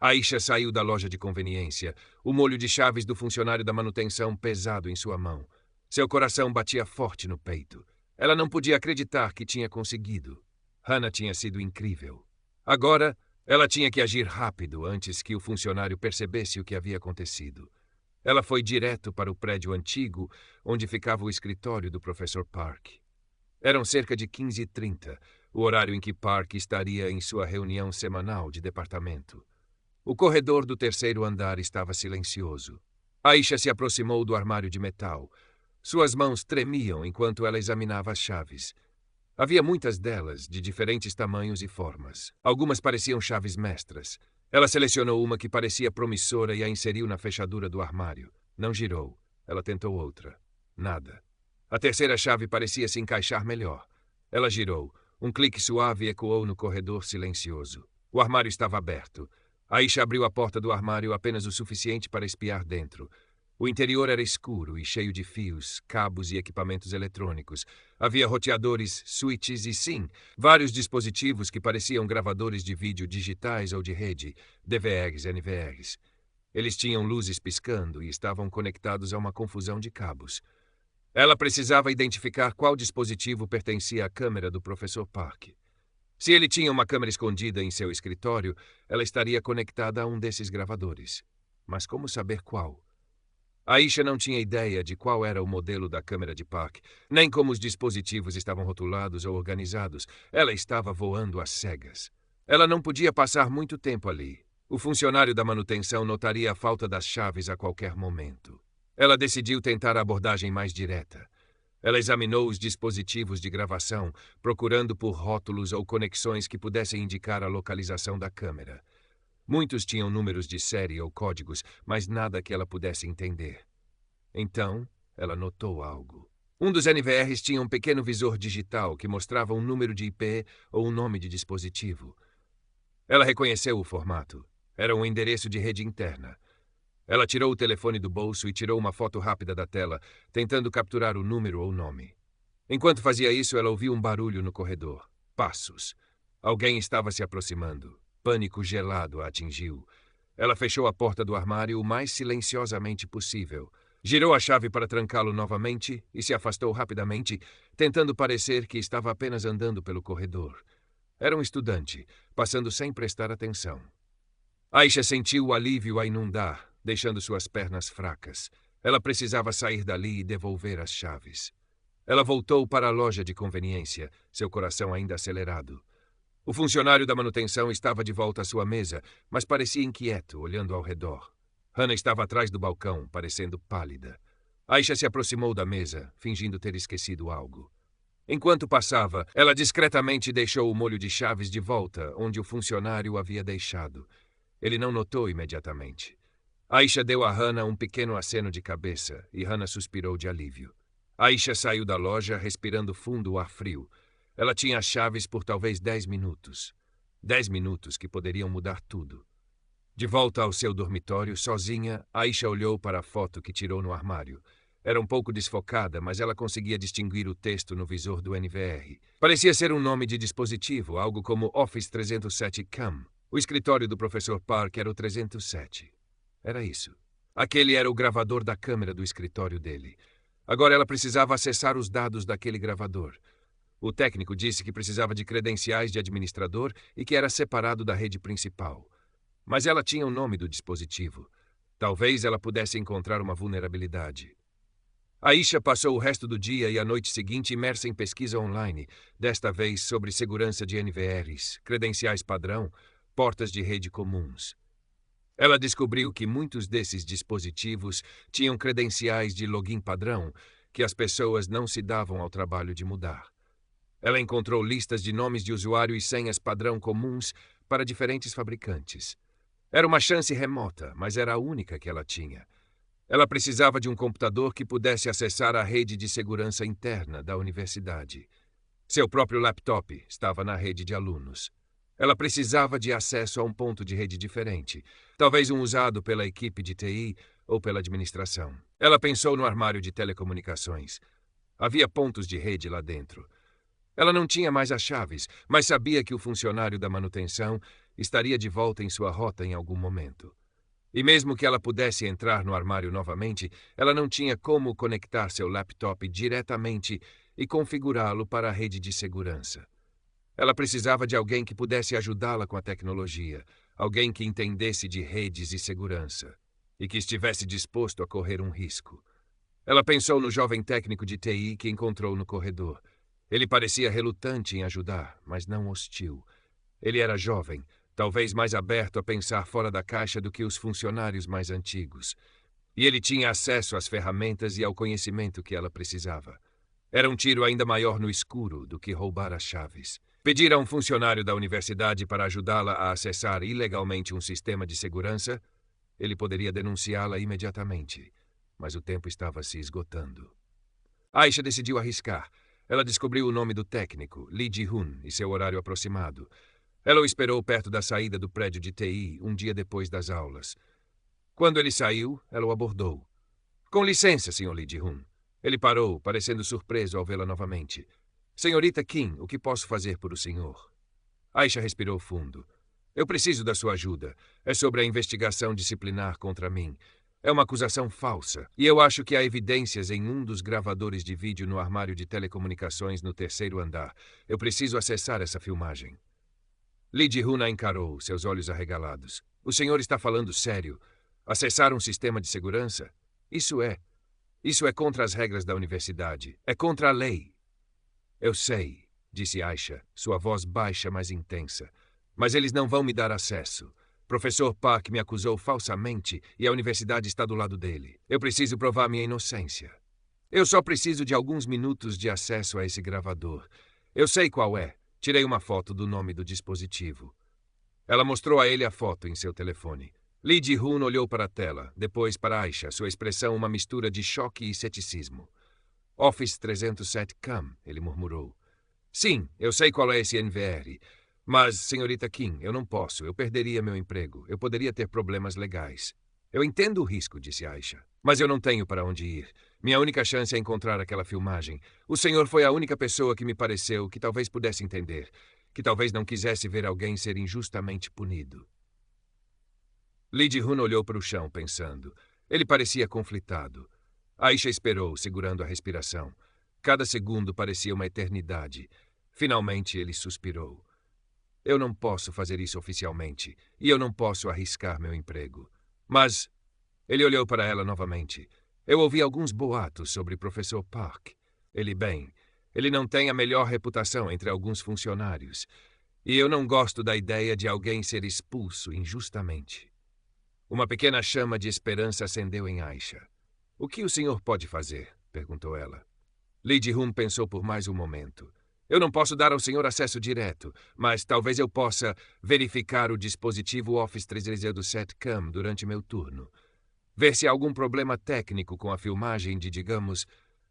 Aisha saiu da loja de conveniência, o molho de chaves do funcionário da manutenção pesado em sua mão. Seu coração batia forte no peito. Ela não podia acreditar que tinha conseguido. Hannah tinha sido incrível. Agora, ela tinha que agir rápido antes que o funcionário percebesse o que havia acontecido. Ela foi direto para o prédio antigo, onde ficava o escritório do professor Park. Eram cerca de 15h30, o horário em que Park estaria em sua reunião semanal de departamento. O corredor do 3º andar estava silencioso. Aisha se aproximou do armário de metal. Suas mãos tremiam enquanto ela examinava as chaves. Havia muitas delas, de diferentes tamanhos e formas. Algumas pareciam chaves mestras. Ela selecionou uma que parecia promissora e a inseriu na fechadura do armário. Não girou. Ela tentou outra. Nada. A 3ª chave parecia se encaixar melhor. Ela girou. Um clique suave ecoou no corredor silencioso. O armário estava aberto. Aisha abriu a porta do armário apenas o suficiente para espiar dentro. O interior era escuro e cheio de fios, cabos e equipamentos eletrônicos. Havia roteadores, switches e, sim, vários dispositivos que pareciam gravadores de vídeo digitais ou de rede, DVRs e NVRs. Eles tinham luzes piscando e estavam conectados a uma confusão de cabos. Ela precisava identificar qual dispositivo pertencia à câmera do professor Park. Se ele tinha uma câmera escondida em seu escritório, ela estaria conectada a um desses gravadores. Mas como saber qual? Aisha não tinha ideia de qual era o modelo da câmera de Park, nem como os dispositivos estavam rotulados ou organizados. Ela estava voando às cegas. Ela não podia passar muito tempo ali. O funcionário da manutenção notaria a falta das chaves a qualquer momento. Ela decidiu tentar a abordagem mais direta. Ela examinou os dispositivos de gravação, procurando por rótulos ou conexões que pudessem indicar a localização da câmera. Muitos tinham números de série ou códigos, mas nada que ela pudesse entender. Então, ela notou algo. Um dos NVRs tinha um pequeno visor digital que mostrava um número de IP ou um nome de dispositivo. Ela reconheceu o formato. Era um endereço de rede interna. Ela tirou o telefone do bolso e tirou uma foto rápida da tela, tentando capturar o número ou nome. Enquanto fazia isso, ela ouviu um barulho no corredor. Passos. Alguém estava se aproximando. Pânico gelado a atingiu. Ela fechou a porta do armário o mais silenciosamente possível. Girou a chave para trancá-lo novamente e se afastou rapidamente, tentando parecer que estava apenas andando pelo corredor. Era um estudante, passando sem prestar atenção. Aisha sentiu o alívio a inundar, deixando suas pernas fracas. Ela precisava sair dali e devolver as chaves. Ela voltou para a loja de conveniência, seu coração ainda acelerado. O funcionário da manutenção estava de volta à sua mesa, mas parecia inquieto, olhando ao redor. Hannah estava atrás do balcão, parecendo pálida. Aisha se aproximou da mesa, fingindo ter esquecido algo. Enquanto passava, ela discretamente deixou o molho de chaves de volta, onde o funcionário o havia deixado. Ele não notou imediatamente. Aisha deu a Hannah um pequeno aceno de cabeça, e Hannah suspirou de alívio. Aisha saiu da loja, respirando fundo o ar frio. Ela tinha as chaves por talvez 10 minutos. 10 minutos que poderiam mudar tudo. De volta ao seu dormitório, sozinha, Aisha olhou para a foto que tirou no armário. Era um pouco desfocada, mas ela conseguia distinguir o texto no visor do NVR. Parecia ser um nome de dispositivo, algo como Office 307 CAM. O escritório do professor Park era o 307. Era isso. Aquele era o gravador da câmera do escritório dele. Agora ela precisava acessar os dados daquele gravador. O técnico disse que precisava de credenciais de administrador e que era separado da rede principal. Mas ela tinha o nome do dispositivo. Talvez ela pudesse encontrar uma vulnerabilidade. Aisha passou o resto do dia e a noite seguinte imersa em pesquisa online, desta vez sobre segurança de NVRs, credenciais padrão, portas de rede comuns. Ela descobriu que muitos desses dispositivos tinham credenciais de login padrão que as pessoas não se davam ao trabalho de mudar. Ela encontrou listas de nomes de usuário e senhas padrão comuns para diferentes fabricantes. Era uma chance remota, mas era a única que ela tinha. Ela precisava de um computador que pudesse acessar a rede de segurança interna da universidade. Seu próprio laptop estava na rede de alunos. Ela precisava de acesso a um ponto de rede diferente, talvez um usado pela equipe de TI ou pela administração. Ela pensou no armário de telecomunicações. Havia pontos de rede lá dentro. Ela não tinha mais as chaves, mas sabia que o funcionário da manutenção estaria de volta em sua rota em algum momento. E mesmo que ela pudesse entrar no armário novamente, ela não tinha como conectar seu laptop diretamente e configurá-lo para a rede de segurança. Ela precisava de alguém que pudesse ajudá-la com a tecnologia, alguém que entendesse de redes e segurança, e que estivesse disposto a correr um risco. Ela pensou no jovem técnico de TI que encontrou no corredor. Ele parecia relutante em ajudar, mas não hostil. Ele era jovem, talvez mais aberto a pensar fora da caixa do que os funcionários mais antigos. E ele tinha acesso às ferramentas e ao conhecimento que ela precisava. Era um tiro ainda maior no escuro do que roubar as chaves. Pedir a um funcionário da universidade para ajudá-la a acessar ilegalmente um sistema de segurança, ele poderia denunciá-la imediatamente. Mas o tempo estava se esgotando. Aisha decidiu arriscar. Ela descobriu o nome do técnico, Lee Ji-hoon, e seu horário aproximado. Ela o esperou perto da saída do prédio de TI, um dia depois das aulas. Quando ele saiu, ela o abordou. Com licença, Sr. Lee Ji-hoon. Ele parou, parecendo surpreso ao vê-la novamente. Senhorita Kim, o que posso fazer por o senhor? Aisha respirou fundo. Eu preciso da sua ajuda. É sobre a investigação disciplinar contra mim. É uma acusação falsa, e eu acho que há evidências em um dos gravadores de vídeo no armário de telecomunicações no 3º andar. Eu preciso acessar essa filmagem. Lee Ji-hoon a encarou, seus olhos arregalados. O senhor está falando sério? Acessar um sistema de segurança? Isso é contra as regras da universidade. É contra a lei. Eu sei, disse Aisha, sua voz baixa, mas intensa. Mas eles não vão me dar acesso. Professor Park me acusou falsamente e a universidade está do lado dele. Eu preciso provar minha inocência. Eu só preciso de alguns minutos de acesso a esse gravador. Eu sei qual é. Tirei uma foto do nome do dispositivo. Ela mostrou a ele a foto em seu telefone. Lee Ji-hoon olhou para a tela, depois para Aisha, sua expressão uma mistura de choque e ceticismo. Office 307 CAM, ele murmurou. Sim, eu sei qual é esse NVR. Mas, senhorita Kim, eu não posso. Eu perderia meu emprego. Eu poderia ter problemas legais. Eu entendo o risco, disse Aisha. Mas eu não tenho para onde ir. Minha única chance é encontrar aquela filmagem. O senhor foi a única pessoa que me pareceu que talvez pudesse entender. Que talvez não quisesse ver alguém ser injustamente punido. Lee Ji-hoon olhou para o chão, pensando. Ele parecia conflitado. Aisha esperou, segurando a respiração. Cada segundo parecia uma eternidade. Finalmente ele suspirou. Eu não posso fazer isso oficialmente, e eu não posso arriscar meu emprego. Mas... Ele olhou para ela novamente. Eu ouvi alguns boatos sobre Professor Park. Bem, ele não tem a melhor reputação entre alguns funcionários. E eu não gosto da ideia de alguém ser expulso injustamente. Uma pequena chama de esperança acendeu em Aisha. O que o senhor pode fazer? Perguntou ela. Lee Ji-hoon pensou por mais um momento. Eu não posso dar ao senhor acesso direto, mas talvez eu possa verificar o dispositivo Office 307 Cam durante meu turno. Ver se há algum problema técnico com a filmagem de, digamos,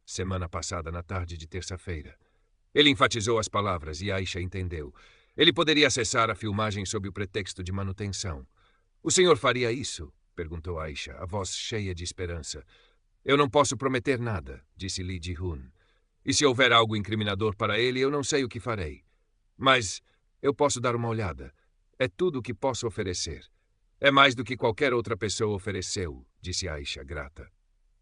semana passada na tarde de terça-feira. Ele enfatizou as palavras e Aisha entendeu. Ele poderia acessar a filmagem sob o pretexto de manutenção. O senhor faria isso? Perguntou Aisha, a voz cheia de esperança. Eu não posso prometer nada, disse Lee Ji-hoon. E se houver algo incriminador para ele, eu não sei o que farei. Mas eu posso dar uma olhada. É tudo o que posso oferecer. É mais do que qualquer outra pessoa ofereceu, disse Aisha, grata.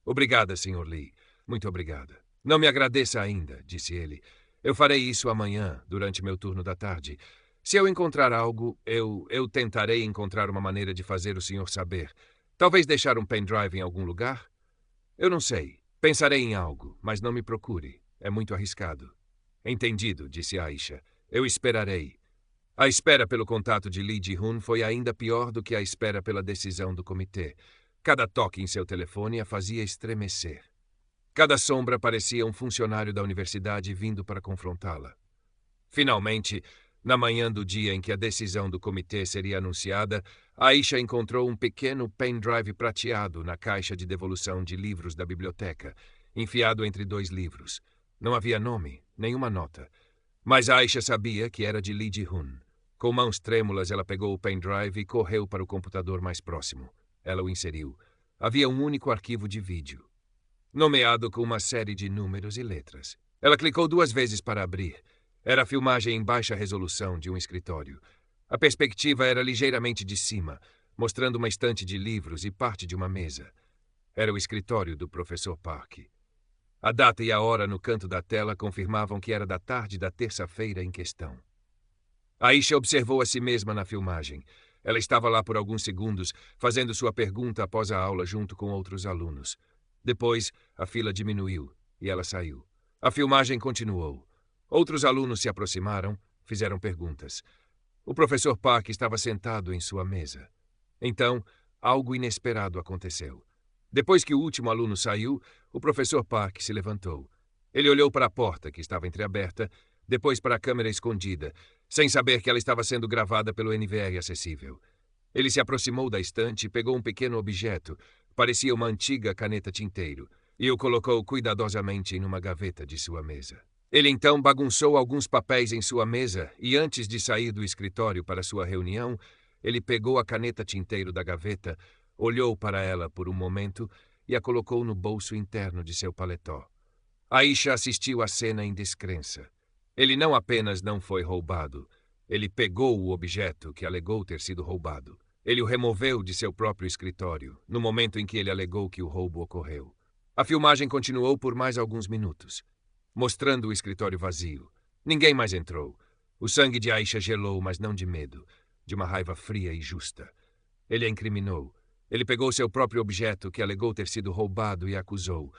Obrigada, Sr. Lee. Muito obrigada. Não me agradeça ainda, disse ele. Eu farei isso amanhã, durante meu turno da tarde. Se eu encontrar algo, eu tentarei encontrar uma maneira de fazer o senhor saber. Talvez deixar um pendrive em algum lugar? Eu não sei. Pensarei em algo, mas não me procure. É muito arriscado. Entendido, disse Aisha. Eu esperarei. A espera pelo contato de Lee Ji-hoon foi ainda pior do que a espera pela decisão do comitê. Cada toque em seu telefone a fazia estremecer. Cada sombra parecia um funcionário da universidade vindo para confrontá-la. Finalmente, na manhã do dia em que a decisão do comitê seria anunciada, Aisha encontrou um pequeno pendrive prateado na caixa de devolução de livros da biblioteca, enfiado entre 2 livros. Não havia nome, nenhuma nota. Mas Aisha sabia que era de Lee Ji-hoon. Com mãos trêmulas, ela pegou o pendrive e correu para o computador mais próximo. Ela o inseriu. Havia um único arquivo de vídeo, nomeado com uma série de números e letras. Ela clicou 2 vezes para abrir. Era a filmagem em baixa resolução de um escritório. A perspectiva era ligeiramente de cima, mostrando uma estante de livros e parte de uma mesa. Era o escritório do professor Park. A data e a hora no canto da tela confirmavam que era da tarde da terça-feira em questão. Aisha observou a si mesma na filmagem. Ela estava lá por alguns segundos, fazendo sua pergunta após a aula junto com outros alunos. Depois, a fila diminuiu e ela saiu. A filmagem continuou. Outros alunos se aproximaram, fizeram perguntas. O professor Park estava sentado em sua mesa. Então, algo inesperado aconteceu. Depois que o último aluno saiu, o professor Park se levantou. Ele olhou para a porta, que estava entreaberta, depois para a câmera escondida, sem saber que ela estava sendo gravada pelo NVR acessível. Ele se aproximou da estante e pegou um pequeno objeto, parecia uma antiga caneta tinteiro, e o colocou cuidadosamente em uma gaveta de sua mesa. Ele então bagunçou alguns papéis em sua mesa e, antes de sair do escritório para sua reunião, ele pegou a caneta tinteiro da gaveta, olhou para ela por um momento e a colocou no bolso interno de seu paletó. Aisha assistiu à cena em descrença. Ele não apenas não foi roubado, ele pegou o objeto que alegou ter sido roubado. Ele o removeu de seu próprio escritório, no momento em que ele alegou que o roubo ocorreu. A filmagem continuou por mais alguns minutos, mostrando o escritório vazio. Ninguém mais entrou. O sangue de Aisha gelou, mas não de medo, de uma raiva fria e justa. Ele a incriminou. Ele pegou seu próprio objeto que alegou ter sido roubado e a acusou.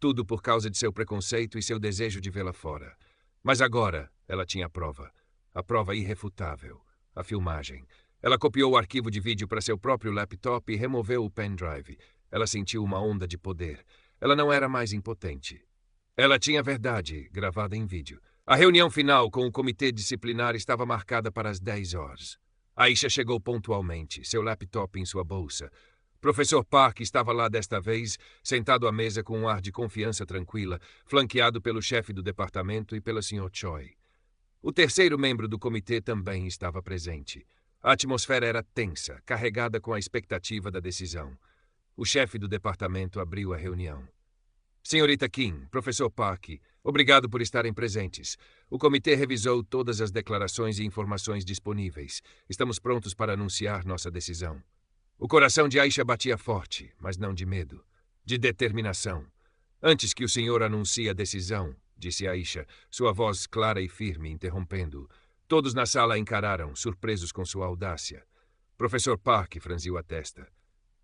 Tudo por causa de seu preconceito e seu desejo de vê-la fora. Mas agora ela tinha a prova irrefutável, a filmagem. Ela copiou o arquivo de vídeo para seu próprio laptop e removeu o pendrive. Ela sentiu uma onda de poder. Ela não era mais impotente. Ela tinha a verdade gravada em vídeo. A reunião final com o comitê disciplinar estava marcada para as 10 horas. Aisha chegou pontualmente, seu laptop em sua bolsa. Professor Park estava lá desta vez, sentado à mesa com um ar de confiança tranquila, flanqueado pelo chefe do departamento e pela Sr. Choi. O terceiro membro do comitê também estava presente. A atmosfera era tensa, carregada com a expectativa da decisão. O chefe do departamento abriu a reunião. Senhorita Kim, professor Park, obrigado por estarem presentes. O comitê revisou todas as declarações e informações disponíveis. Estamos prontos para anunciar nossa decisão. O coração de Aisha batia forte, mas não de medo, de determinação. Antes que o senhor anuncie a decisão, disse Aisha, sua voz clara e firme, interrompendo. Todos na sala a encararam, surpresos com sua audácia. Professor Park franziu a testa.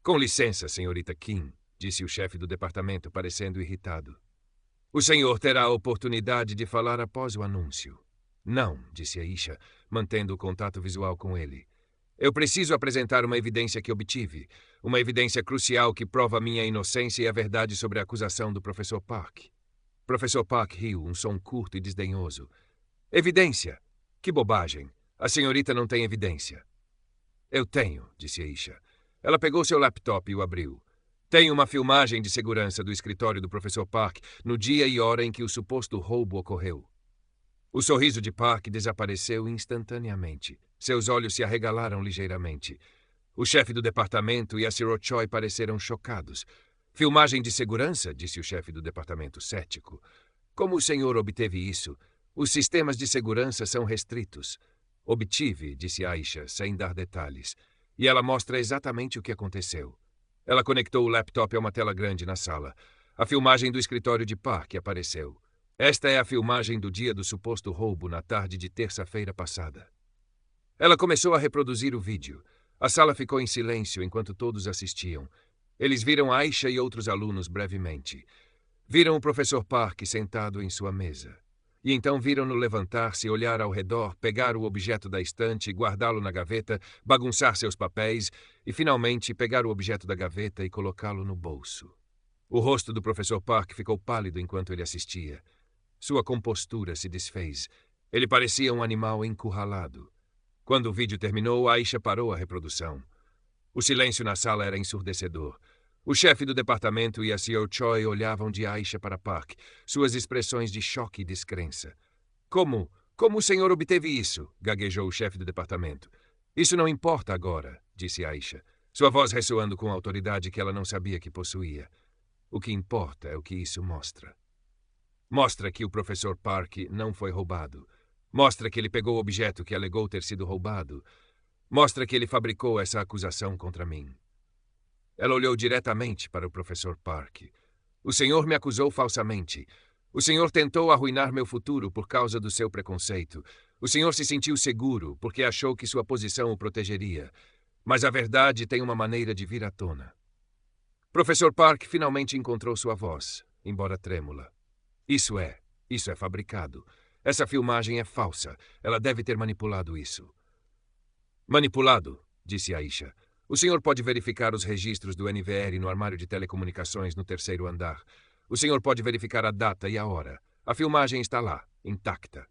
Com licença, senhorita Kim, disse o chefe do departamento, parecendo irritado. O senhor terá a oportunidade de falar após o anúncio. Não, disse Aisha, mantendo o contato visual com ele. Eu preciso apresentar uma evidência que obtive. Uma evidência crucial que prova minha inocência e a verdade sobre a acusação do professor Park. Professor Park riu, um som curto e desdenhoso. Evidência? Que bobagem. A senhorita não tem evidência. Eu tenho, disse Aisha. Ela pegou seu laptop e o abriu. Tenho uma filmagem de segurança do escritório do professor Park no dia e hora em que o suposto roubo ocorreu. O sorriso de Park desapareceu instantaneamente. Seus olhos se arregalaram ligeiramente. O chefe do departamento e a Sir Choi pareceram chocados. Filmagem de segurança? Disse o chefe do departamento, cético. Como o senhor obteve isso? Os sistemas de segurança são restritos. Obtive, disse Aisha, sem dar detalhes. E ela mostra exatamente o que aconteceu. Ela conectou o laptop a uma tela grande na sala. A filmagem do escritório de Park apareceu. Esta é a filmagem do dia do suposto roubo na tarde de terça-feira passada. Ela começou a reproduzir o vídeo. A sala ficou em silêncio enquanto todos assistiam. Eles viram Aisha e outros alunos brevemente. Viram o professor Park sentado em sua mesa. E então viram-no levantar-se, olhar ao redor, pegar o objeto da estante, guardá-lo na gaveta, bagunçar seus papéis e, finalmente, pegar o objeto da gaveta e colocá-lo no bolso. O rosto do professor Park ficou pálido enquanto ele assistia. Sua compostura se desfez. Ele parecia um animal encurralado. Quando o vídeo terminou, Aisha parou a reprodução. O silêncio na sala era ensurdecedor. O chefe do departamento e a Sr. Choi olhavam de Aisha para Park, suas expressões de choque e descrença. Como o senhor obteve isso? Gaguejou o chefe do departamento. Isso não importa agora, disse Aisha, sua voz ressoando com autoridade que ela não sabia que possuía. O que importa é o que isso mostra. Mostra que o professor Park não foi roubado. Mostra que ele pegou o objeto que alegou ter sido roubado. Mostra que ele fabricou essa acusação contra mim. Ela olhou diretamente para o professor Park. O senhor me acusou falsamente. O senhor tentou arruinar meu futuro por causa do seu preconceito. O senhor se sentiu seguro porque achou que sua posição o protegeria. Mas a verdade tem uma maneira de vir à tona. Professor Park finalmente encontrou sua voz, embora trêmula. Isso é fabricado. Essa filmagem é falsa. Ela deve ter manipulado isso. Manipulado, disse Aisha. O senhor pode verificar os registros do NVR no armário de telecomunicações no 3º andar. O senhor pode verificar a data e a hora. A filmagem está lá, intacta.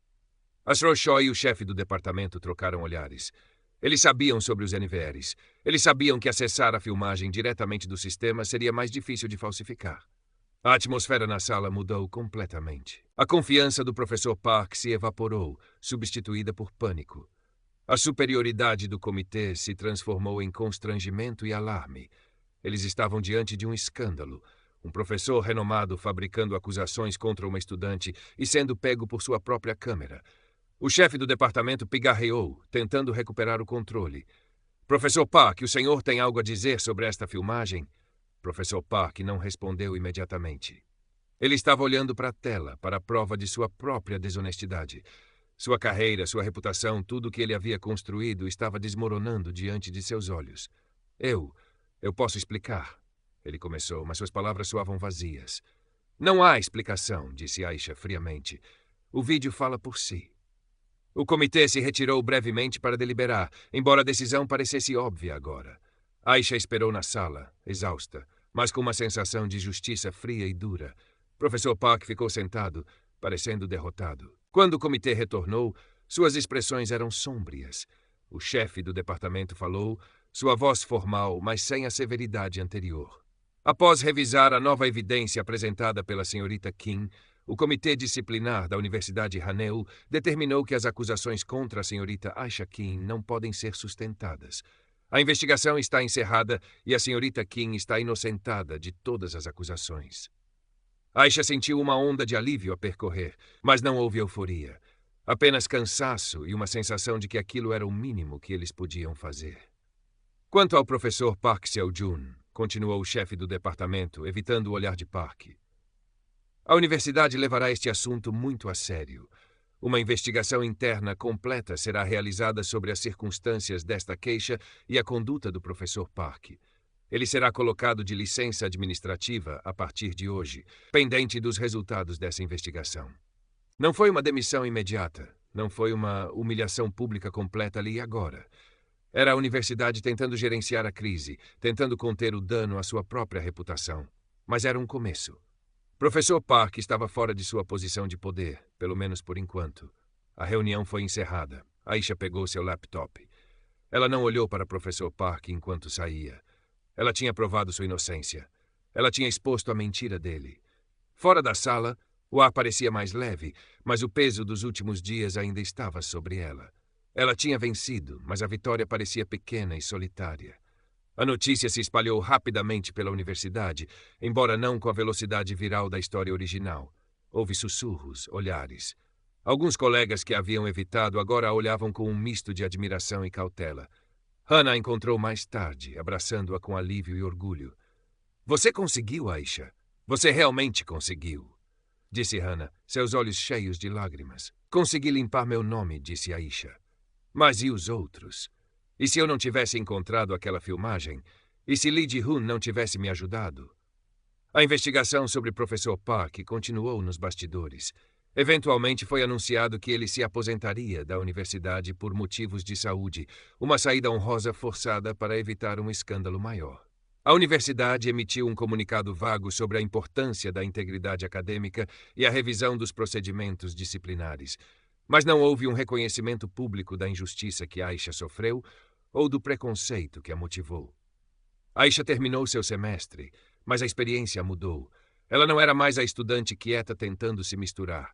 A Sr. Choi e o chefe do departamento trocaram olhares. Eles sabiam sobre os NVRs. Eles sabiam que acessar a filmagem diretamente do sistema seria mais difícil de falsificar. A atmosfera na sala mudou completamente. A confiança do professor Park se evaporou, substituída por pânico. A superioridade do comitê se transformou em constrangimento e alarme. Eles estavam diante de um escândalo. Um professor renomado fabricando acusações contra uma estudante e sendo pego por sua própria câmera. O chefe do departamento pigarreou, tentando recuperar o controle. Professor Park, o senhor tem algo a dizer sobre esta filmagem? Professor Park não respondeu imediatamente. Ele estava olhando para a tela, para a prova de sua própria desonestidade. Sua carreira, sua reputação, tudo o que ele havia construído estava desmoronando diante de seus olhos. Eu posso explicar, ele começou, mas suas palavras soavam vazias. Não há explicação, disse Aisha friamente. O vídeo fala por si. O comitê se retirou brevemente para deliberar, embora a decisão parecesse óbvia agora. Aisha esperou na sala, exausta, mas com uma sensação de justiça fria e dura. Professor Park ficou sentado, parecendo derrotado. Quando o comitê retornou, suas expressões eram sômbrias. O chefe do departamento falou, sua voz formal, mas sem a severidade anterior. Após revisar a nova evidência apresentada pela senhorita Kim, o comitê disciplinar da Universidade Haneu determinou que as acusações contra a senhorita Aisha Kim não podem ser sustentadas. A investigação está encerrada e a senhorita Kim está inocentada de todas as acusações. Aisha sentiu uma onda de alívio a percorrer, mas não houve euforia. Apenas cansaço e uma sensação de que aquilo era o mínimo que eles podiam fazer. Quanto ao professor Park Seo-jun, continuou o chefe do departamento, evitando o olhar de Park. A universidade levará este assunto muito a sério. Uma investigação interna completa será realizada sobre as circunstâncias desta queixa e a conduta do professor Park. Ele será colocado de licença administrativa a partir de hoje, pendente dos resultados dessa investigação. Não foi uma demissão imediata. Não foi uma humilhação pública completa ali e agora. Era a universidade tentando gerenciar a crise, tentando conter o dano à sua própria reputação. Mas era um começo. Professor Park estava fora de sua posição de poder, pelo menos por enquanto. A reunião foi encerrada. Aisha pegou seu laptop. Ela não olhou para Professor Park enquanto saía. Ela tinha provado sua inocência. Ela tinha exposto a mentira dele. Fora da sala, o ar parecia mais leve, mas o peso dos últimos dias ainda estava sobre ela. Ela tinha vencido, mas a vitória parecia pequena e solitária. A notícia se espalhou rapidamente pela universidade, embora não com a velocidade viral da história original. Houve sussurros, olhares. Alguns colegas que a haviam evitado agora a olhavam com um misto de admiração e cautela. Hannah a encontrou mais tarde, abraçando-a com alívio e orgulho. Você conseguiu, Aisha. Você realmente conseguiu, disse Hannah, seus olhos cheios de lágrimas. Consegui limpar meu nome, disse Aisha. Mas e os outros? E se eu não tivesse encontrado aquela filmagem? E se Lee Ji-hoon não tivesse me ajudado? A investigação sobre o Professor Park continuou nos bastidores. Eventualmente foi anunciado que ele se aposentaria da universidade por motivos de saúde, uma saída honrosa forçada para evitar um escândalo maior. A universidade emitiu um comunicado vago sobre a importância da integridade acadêmica e a revisão dos procedimentos disciplinares, mas não houve um reconhecimento público da injustiça que Aisha sofreu ou do preconceito que a motivou. Aisha terminou seu semestre, mas a experiência mudou. Ela não era mais a estudante quieta tentando se misturar.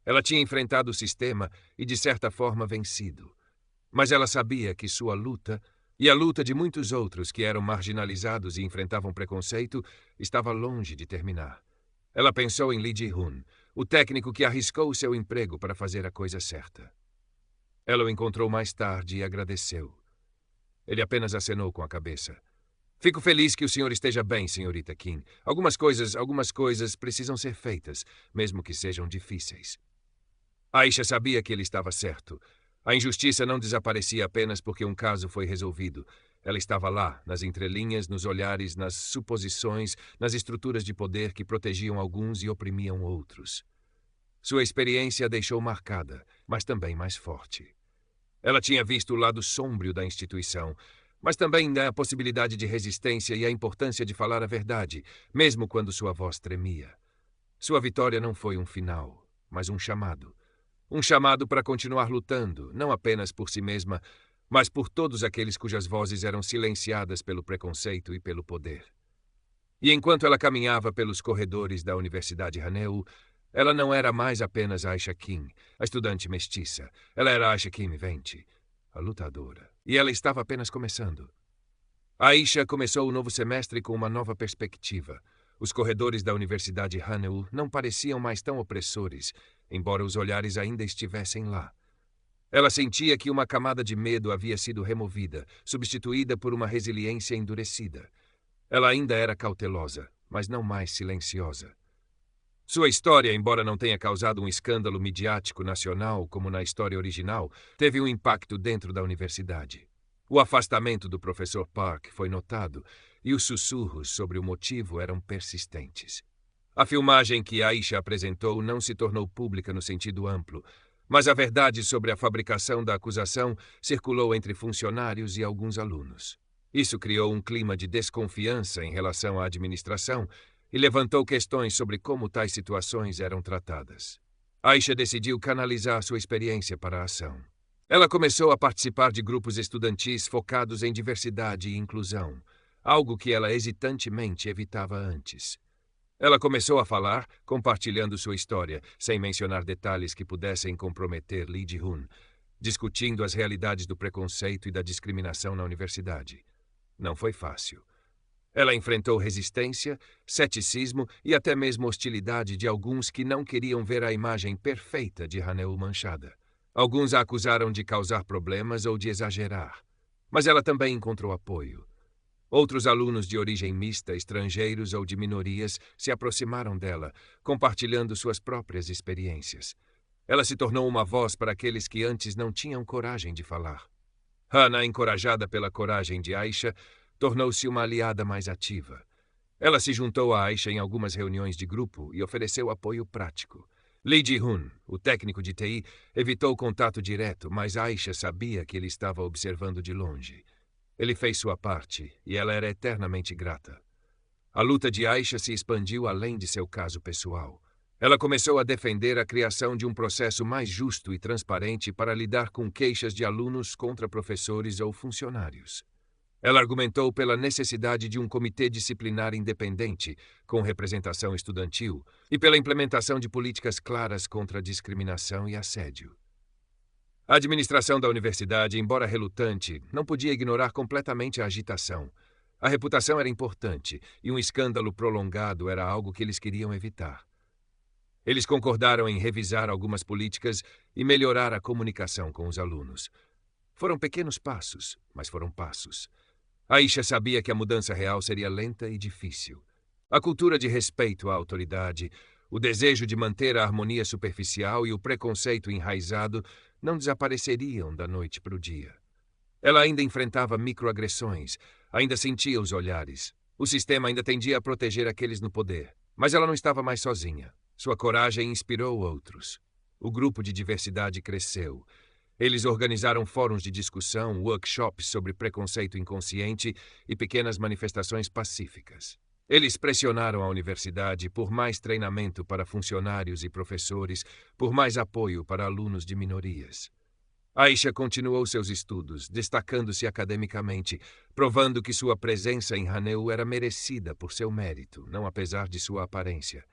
Ela tinha enfrentado o sistema e, de certa forma, vencido. Mas ela sabia que sua luta, e a luta de muitos outros que eram marginalizados e enfrentavam preconceito, estava longe de terminar. Ela pensou em Lee Ji-hoon, o técnico que arriscou seu emprego para fazer a coisa certa. Ela o encontrou mais tarde e agradeceu. Ele apenas acenou com a cabeça. Fico feliz que o senhor esteja bem, senhorita Kim. Algumas coisas precisam ser feitas, mesmo que sejam difíceis. Aisha sabia que ele estava certo. A injustiça não desaparecia apenas porque um caso foi resolvido. Ela estava lá, nas entrelinhas, nos olhares, nas suposições, nas estruturas de poder que protegiam alguns e oprimiam outros. Sua experiência a deixou marcada, mas também mais forte. Ela tinha visto o lado sombrio da instituição, mas também a possibilidade de resistência e a importância de falar a verdade, mesmo quando sua voz tremia. Sua vitória não foi um final, mas um chamado. Um chamado para continuar lutando, não apenas por si mesma, mas por todos aqueles cujas vozes eram silenciadas pelo preconceito e pelo poder. E enquanto ela caminhava pelos corredores da Universidade Haneu, ela não era mais apenas Aisha Kim, a estudante mestiça. Ela era Aisha Kim Vente, a lutadora. E ela estava apenas começando. Aisha começou o novo semestre com uma nova perspectiva. Os corredores da Universidade Haneu não pareciam mais tão opressores, embora os olhares ainda estivessem lá. Ela sentia que uma camada de medo havia sido removida, substituída por uma resiliência endurecida. Ela ainda era cautelosa, mas não mais silenciosa. Sua história, embora não tenha causado um escândalo midiático nacional como na história original, teve um impacto dentro da universidade. O afastamento do professor Park foi notado e os sussurros sobre o motivo eram persistentes. A filmagem que Aisha apresentou não se tornou pública no sentido amplo, mas a verdade sobre a fabricação da acusação circulou entre funcionários e alguns alunos. Isso criou um clima de desconfiança em relação à administração e levantou questões sobre como tais situações eram tratadas. Aisha decidiu canalizar sua experiência para a ação. Ela começou a participar de grupos estudantis focados em diversidade e inclusão, algo que ela hesitantemente evitava antes. Ela começou a falar, compartilhando sua história, sem mencionar detalhes que pudessem comprometer Lee Ji-hoon, discutindo as realidades do preconceito e da discriminação na universidade. Não foi fácil. Ela enfrentou resistência, ceticismo e até mesmo hostilidade de alguns que não queriam ver a imagem perfeita de Haneu manchada. Alguns a acusaram de causar problemas ou de exagerar, mas ela também encontrou apoio. Outros alunos de origem mista, estrangeiros ou de minorias, se aproximaram dela, compartilhando suas próprias experiências. Ela se tornou uma voz para aqueles que antes não tinham coragem de falar. Hannah, encorajada pela coragem de Aisha, tornou-se uma aliada mais ativa. Ela se juntou a Aisha em algumas reuniões de grupo e ofereceu apoio prático. Lee Ji-hun, o técnico de TI, evitou contato direto, mas Aisha sabia que ele estava observando de longe. Ele fez sua parte e ela era eternamente grata. A luta de Aisha se expandiu além de seu caso pessoal. Ela começou a defender a criação de um processo mais justo e transparente para lidar com queixas de alunos contra professores ou funcionários. Ela argumentou pela necessidade de um comitê disciplinar independente, com representação estudantil, e pela implementação de políticas claras contra a discriminação e assédio. A administração da universidade, embora relutante, não podia ignorar completamente a agitação. A reputação era importante, e um escândalo prolongado era algo que eles queriam evitar. Eles concordaram em revisar algumas políticas e melhorar a comunicação com os alunos. Foram pequenos passos, mas foram passos. Aisha sabia que a mudança real seria lenta e difícil. A cultura de respeito à autoridade, o desejo de manter a harmonia superficial e o preconceito enraizado não desapareceriam da noite para o dia. Ela ainda enfrentava microagressões, ainda sentia os olhares. O sistema ainda tendia a proteger aqueles no poder. Mas ela não estava mais sozinha. Sua coragem inspirou outros. O grupo de diversidade cresceu. Eles organizaram fóruns de discussão, workshops sobre preconceito inconsciente e pequenas manifestações pacíficas. Eles pressionaram a universidade por mais treinamento para funcionários e professores, por mais apoio para alunos de minorias. Aisha continuou seus estudos, destacando-se academicamente, provando que sua presença em Haneu era merecida por seu mérito, não apesar de sua aparência.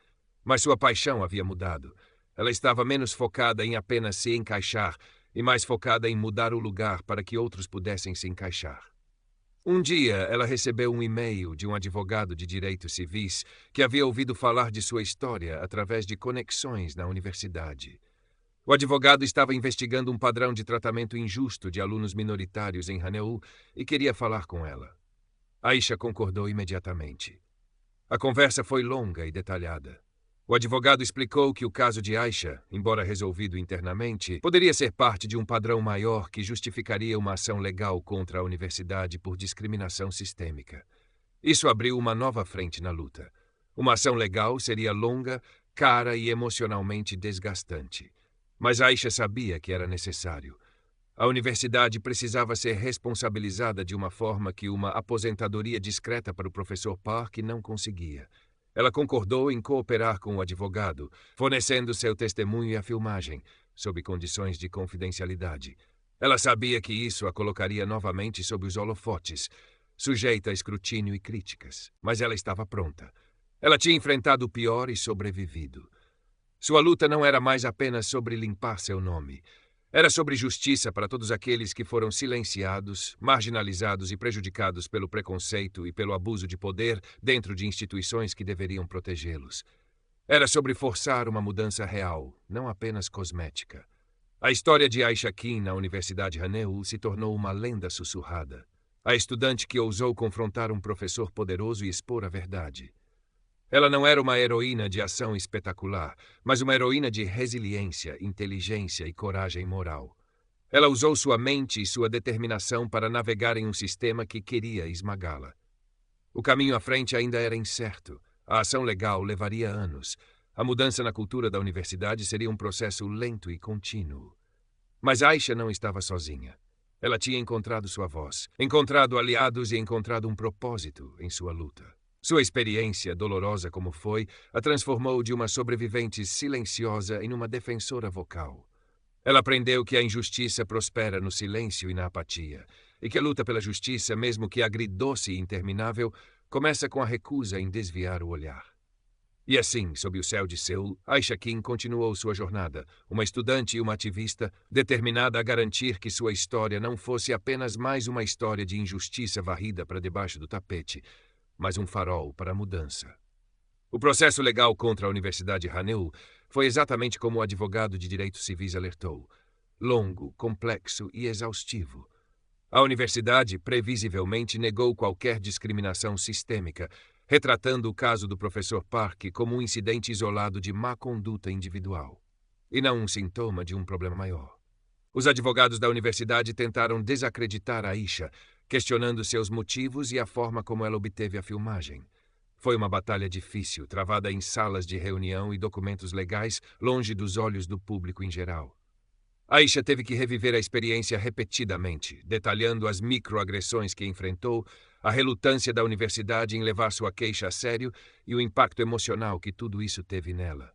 Mas sua paixão havia mudado. Ela estava menos focada em apenas se encaixar e mais focada em mudar o lugar para que outros pudessem se encaixar. Um dia, ela recebeu um e-mail de um advogado de direitos civis que havia ouvido falar de sua história através de conexões na universidade. O advogado estava investigando um padrão de tratamento injusto de alunos minoritários em Haneu e queria falar com ela. Aisha concordou imediatamente. A conversa foi longa e detalhada. O advogado explicou que o caso de Aisha, embora resolvido internamente, poderia ser parte de um padrão maior que justificaria uma ação legal contra a universidade por discriminação sistêmica. Isso abriu uma nova frente na luta. Uma ação legal seria longa, cara e emocionalmente desgastante. Mas Aisha sabia que era necessário. A universidade precisava ser responsabilizada de uma forma que uma aposentadoria discreta para o professor Park não conseguia. Ela concordou em cooperar com o advogado, fornecendo seu testemunho e a filmagem, sob condições de confidencialidade. Ela sabia que isso a colocaria novamente sob os holofotes, sujeita a escrutínio e críticas, mas ela estava pronta. Ela tinha enfrentado o pior e sobrevivido. Sua luta não era mais apenas sobre limpar seu nome. Era sobre justiça para todos aqueles que foram silenciados, marginalizados e prejudicados pelo preconceito e pelo abuso de poder dentro de instituições que deveriam protegê-los. Era sobre forçar uma mudança real, não apenas cosmética. A história de Aisha Kim na Universidade Haneu se tornou uma lenda sussurrada. A estudante que ousou confrontar um professor poderoso e expor a verdade. Ela não era uma heroína de ação espetacular, mas uma heroína de resiliência, inteligência e coragem moral. Ela usou sua mente e sua determinação para navegar em um sistema que queria esmagá-la. O caminho à frente ainda era incerto. A ação legal levaria anos. A mudança na cultura da universidade seria um processo lento e contínuo. Mas Aisha não estava sozinha. Ela tinha encontrado sua voz, encontrado aliados e encontrado um propósito em sua luta. Sua experiência, dolorosa como foi, a transformou de uma sobrevivente silenciosa em uma defensora vocal. Ela aprendeu que a injustiça prospera no silêncio e na apatia, e que a luta pela justiça, mesmo que agridoce e interminável, começa com a recusa em desviar o olhar. E assim, sob o céu de Seul, Aisha Kim continuou sua jornada, uma estudante e uma ativista, determinada a garantir que sua história não fosse apenas mais uma história de injustiça varrida para debaixo do tapete, mas um farol para a mudança. O processo legal contra a Universidade Haneu foi exatamente como o advogado de direitos civis alertou. Longo, complexo e exaustivo. A universidade, previsivelmente, negou qualquer discriminação sistêmica, retratando o caso do professor Park como um incidente isolado de má conduta individual, e não um sintoma de um problema maior. Os advogados da universidade tentaram desacreditar Aisha, questionando seus motivos e a forma como ela obteve a filmagem. Foi uma batalha difícil, travada em salas de reunião e documentos legais, longe dos olhos do público em geral. Aisha teve que reviver a experiência repetidamente, detalhando as microagressões que enfrentou, a relutância da universidade em levar sua queixa a sério e o impacto emocional que tudo isso teve nela.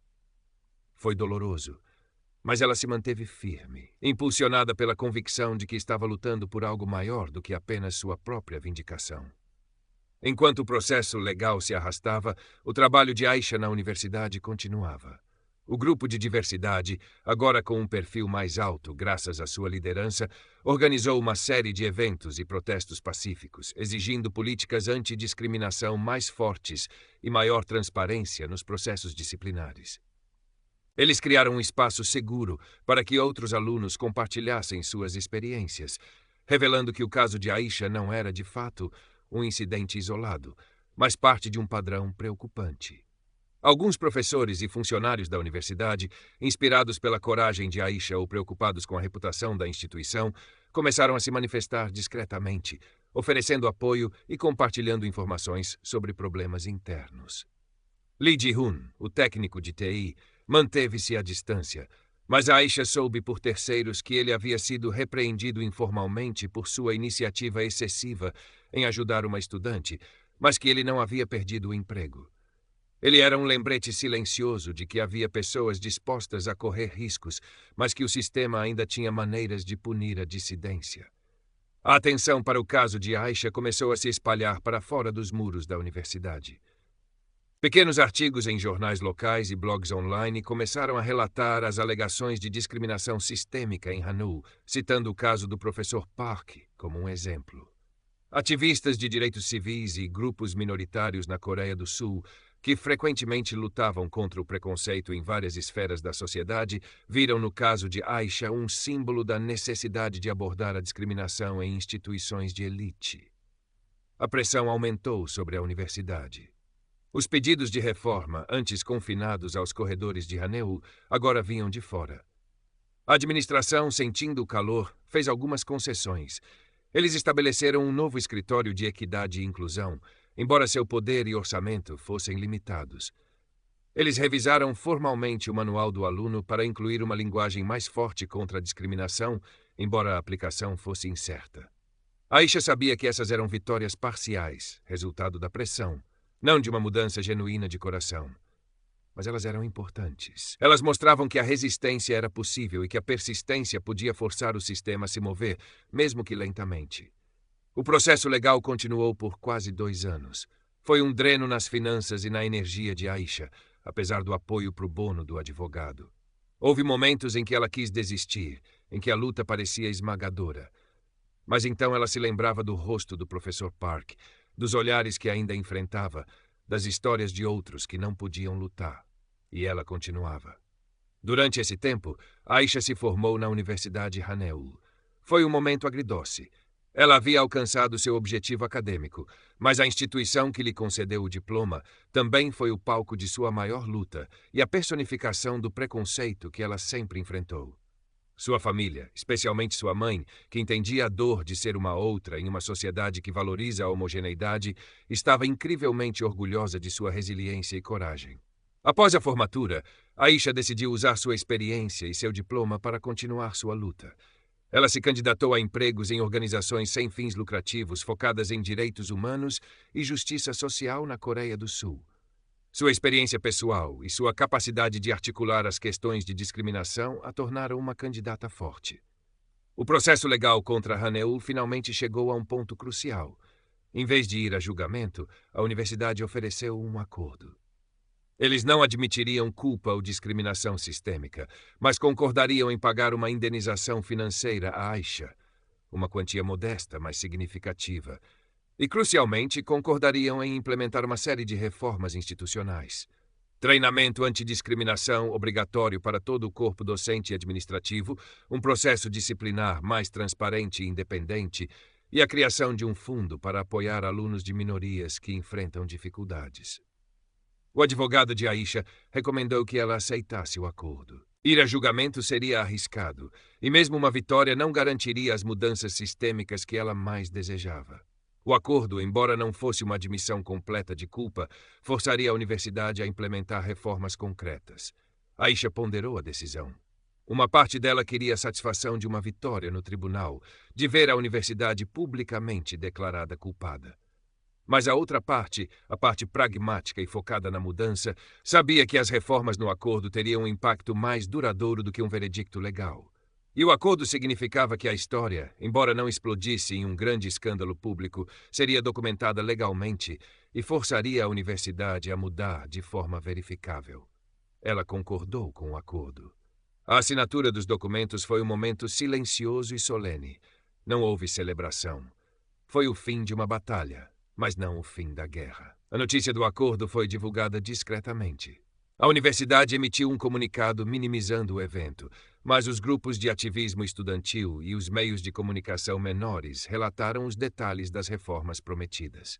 Foi doloroso, mas ela se manteve firme, impulsionada pela convicção de que estava lutando por algo maior do que apenas sua própria vindicação. Enquanto o processo legal se arrastava, o trabalho de Aisha na universidade continuava. O grupo de diversidade, agora com um perfil mais alto graças à sua liderança, organizou uma série de eventos e protestos pacíficos, exigindo políticas antidiscriminação mais fortes e maior transparência nos processos disciplinares. Eles criaram um espaço seguro para que outros alunos compartilhassem suas experiências, revelando que o caso de Aisha não era, de fato, um incidente isolado, mas parte de um padrão preocupante. Alguns professores e funcionários da universidade, inspirados pela coragem de Aisha ou preocupados com a reputação da instituição, começaram a se manifestar discretamente, oferecendo apoio e compartilhando informações sobre problemas internos. Lee Ji-hoon, o técnico de TI, manteve-se à distância, mas Aisha soube por terceiros que ele havia sido repreendido informalmente por sua iniciativa excessiva em ajudar uma estudante, mas que ele não havia perdido o emprego. Ele era um lembrete silencioso de que havia pessoas dispostas a correr riscos, mas que o sistema ainda tinha maneiras de punir a dissidência. A atenção para o caso de Aisha começou a se espalhar para fora dos muros da universidade. Pequenos artigos em jornais locais e blogs online começaram a relatar as alegações de discriminação sistêmica em Hanu, citando o caso do professor Park como um exemplo. Ativistas de direitos civis e grupos minoritários na Coreia do Sul, que frequentemente lutavam contra o preconceito em várias esferas da sociedade, viram no caso de Aisha um símbolo da necessidade de abordar a discriminação em instituições de elite. A pressão aumentou sobre a universidade. Os pedidos de reforma, antes confinados aos corredores de Haneu, agora vinham de fora. A administração, sentindo o calor, fez algumas concessões. Eles estabeleceram um novo escritório de equidade e inclusão, embora seu poder e orçamento fossem limitados. Eles revisaram formalmente o manual do aluno para incluir uma linguagem mais forte contra a discriminação, embora a aplicação fosse incerta. Aisha sabia que essas eram vitórias parciais, resultado da pressão, não de uma mudança genuína de coração. Mas elas eram importantes. Elas mostravam que a resistência era possível e que a persistência podia forçar o sistema a se mover, mesmo que lentamente. O processo legal continuou por quase 2 anos. Foi um dreno nas finanças e na energia de Aisha, apesar do apoio pro bono do advogado. Houve momentos em que ela quis desistir, em que a luta parecia esmagadora. Mas então ela se lembrava do rosto do professor Park, dos olhares que ainda enfrentava, das histórias de outros que não podiam lutar. E ela continuava. Durante esse tempo, Aisha se formou na Universidade Haneu. Foi um momento agridoce. Ela havia alcançado seu objetivo acadêmico, mas a instituição que lhe concedeu o diploma também foi o palco de sua maior luta e a personificação do preconceito que ela sempre enfrentou. Sua família, especialmente sua mãe, que entendia a dor de ser uma outra em uma sociedade que valoriza a homogeneidade, estava incrivelmente orgulhosa de sua resiliência e coragem. Após a formatura, Aisha decidiu usar sua experiência e seu diploma para continuar sua luta. Ela se candidatou a empregos em organizações sem fins lucrativos focadas em direitos humanos e justiça social na Coreia do Sul. Sua experiência pessoal e sua capacidade de articular as questões de discriminação a tornaram uma candidata forte. O processo legal contra Haneu finalmente chegou a um ponto crucial. Em vez de ir a julgamento, a universidade ofereceu um acordo. Eles não admitiriam culpa ou discriminação sistêmica, mas concordariam em pagar uma indenização financeira a Aisha, uma quantia modesta, mas significativa, e, crucialmente, concordariam em implementar uma série de reformas institucionais. Treinamento antidiscriminação obrigatório para todo o corpo docente e administrativo, um processo disciplinar mais transparente e independente e a criação de um fundo para apoiar alunos de minorias que enfrentam dificuldades. O advogado de Aisha recomendou que ela aceitasse o acordo. Ir a julgamento seria arriscado, e mesmo uma vitória não garantiria as mudanças sistêmicas que ela mais desejava. O acordo, embora não fosse uma admissão completa de culpa, forçaria a universidade a implementar reformas concretas. Aisha ponderou a decisão. Uma parte dela queria a satisfação de uma vitória no tribunal, de ver a universidade publicamente declarada culpada. Mas a outra parte, a parte pragmática e focada na mudança, sabia que as reformas no acordo teriam um impacto mais duradouro do que um veredicto legal. E o acordo significava que a história, embora não explodisse em um grande escândalo público, seria documentada legalmente e forçaria a universidade a mudar de forma verificável. Ela concordou com o acordo. A assinatura dos documentos foi um momento silencioso e solene. Não houve celebração. Foi o fim de uma batalha, mas não o fim da guerra. A notícia do acordo foi divulgada discretamente. A universidade emitiu um comunicado minimizando o evento, mas os grupos de ativismo estudantil e os meios de comunicação menores relataram os detalhes das reformas prometidas.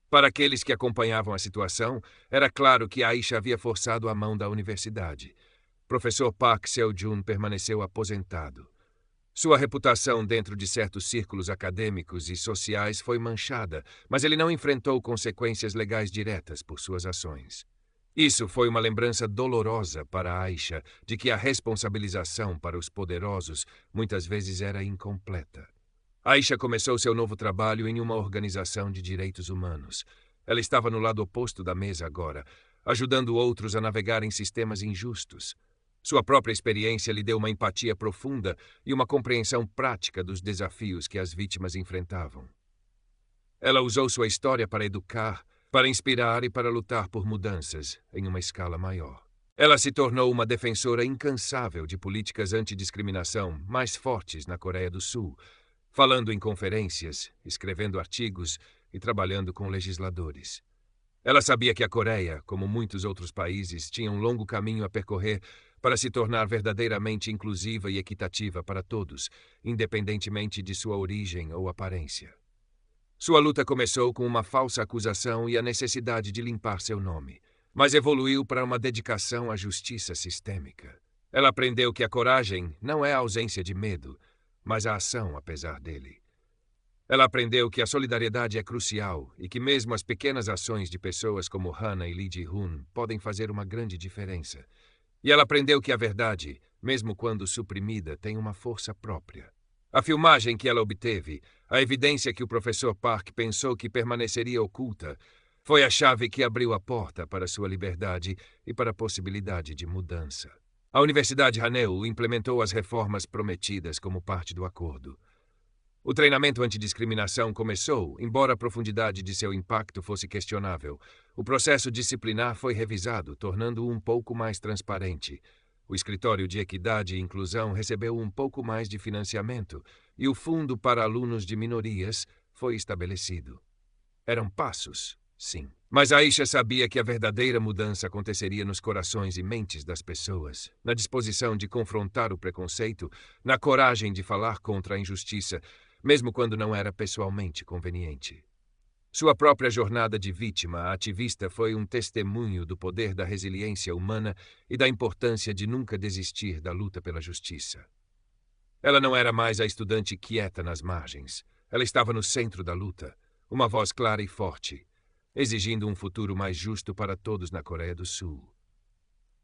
Para aqueles que acompanhavam a situação, era claro que Aisha havia forçado a mão da universidade. Professor Park Seo-jun permaneceu aposentado. Sua reputação dentro de certos círculos acadêmicos e sociais foi manchada, mas ele não enfrentou consequências legais diretas por suas ações. Isso foi uma lembrança dolorosa para Aisha de que a responsabilização para os poderosos muitas vezes era incompleta. Aisha começou seu novo trabalho em uma organização de direitos humanos. Ela estava no lado oposto da mesa agora, ajudando outros a navegar em sistemas injustos. Sua própria experiência lhe deu uma empatia profunda e uma compreensão prática dos desafios que as vítimas enfrentavam. Ela usou sua história para educar, para inspirar e para lutar por mudanças em uma escala maior. Ela se tornou uma defensora incansável de políticas antidiscriminação mais fortes na Coreia do Sul, falando em conferências, escrevendo artigos e trabalhando com legisladores. Ela sabia que a Coreia, como muitos outros países, tinha um longo caminho a percorrer para se tornar verdadeiramente inclusiva e equitativa para todos, independentemente de sua origem ou aparência. Sua luta começou com uma falsa acusação e a necessidade de limpar seu nome, mas evoluiu para uma dedicação à justiça sistêmica. Ela aprendeu que a coragem não é a ausência de medo, mas a ação apesar dele. Ela aprendeu que a solidariedade é crucial e que mesmo as pequenas ações de pessoas como Hana e Lee Ji-hoon podem fazer uma grande diferença. E ela aprendeu que a verdade, mesmo quando suprimida, tem uma força própria. A filmagem que ela obteve, a evidência que o professor Park pensou que permaneceria oculta, foi a chave que abriu a porta para sua liberdade e para a possibilidade de mudança. A Universidade Haneu implementou as reformas prometidas como parte do acordo. O treinamento antidiscriminação começou, embora a profundidade de seu impacto fosse questionável. O processo disciplinar foi revisado, tornando-o um pouco mais transparente. O Escritório de Equidade e Inclusão recebeu um pouco mais de financiamento e o Fundo para Alunos de Minorias foi estabelecido. Eram passos, sim. Mas Aisha sabia que a verdadeira mudança aconteceria nos corações e mentes das pessoas, na disposição de confrontar o preconceito, na coragem de falar contra a injustiça, mesmo quando não era pessoalmente conveniente. Sua própria jornada de vítima a ativista foi um testemunho do poder da resiliência humana e da importância de nunca desistir da luta pela justiça. Ela não era mais a estudante quieta nas margens. Ela estava no centro da luta, uma voz clara e forte, exigindo um futuro mais justo para todos na Coreia do Sul.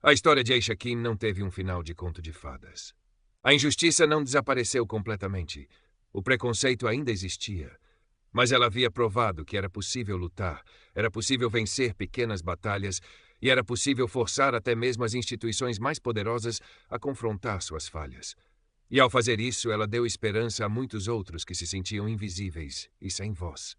A história de Aisha Kim não teve um final de conto de fadas. A injustiça não desapareceu completamente. O preconceito ainda existia, mas ela havia provado que era possível lutar, era possível vencer pequenas batalhas e era possível forçar até mesmo as instituições mais poderosas a confrontar suas falhas. E ao fazer isso, ela deu esperança a muitos outros que se sentiam invisíveis e sem voz.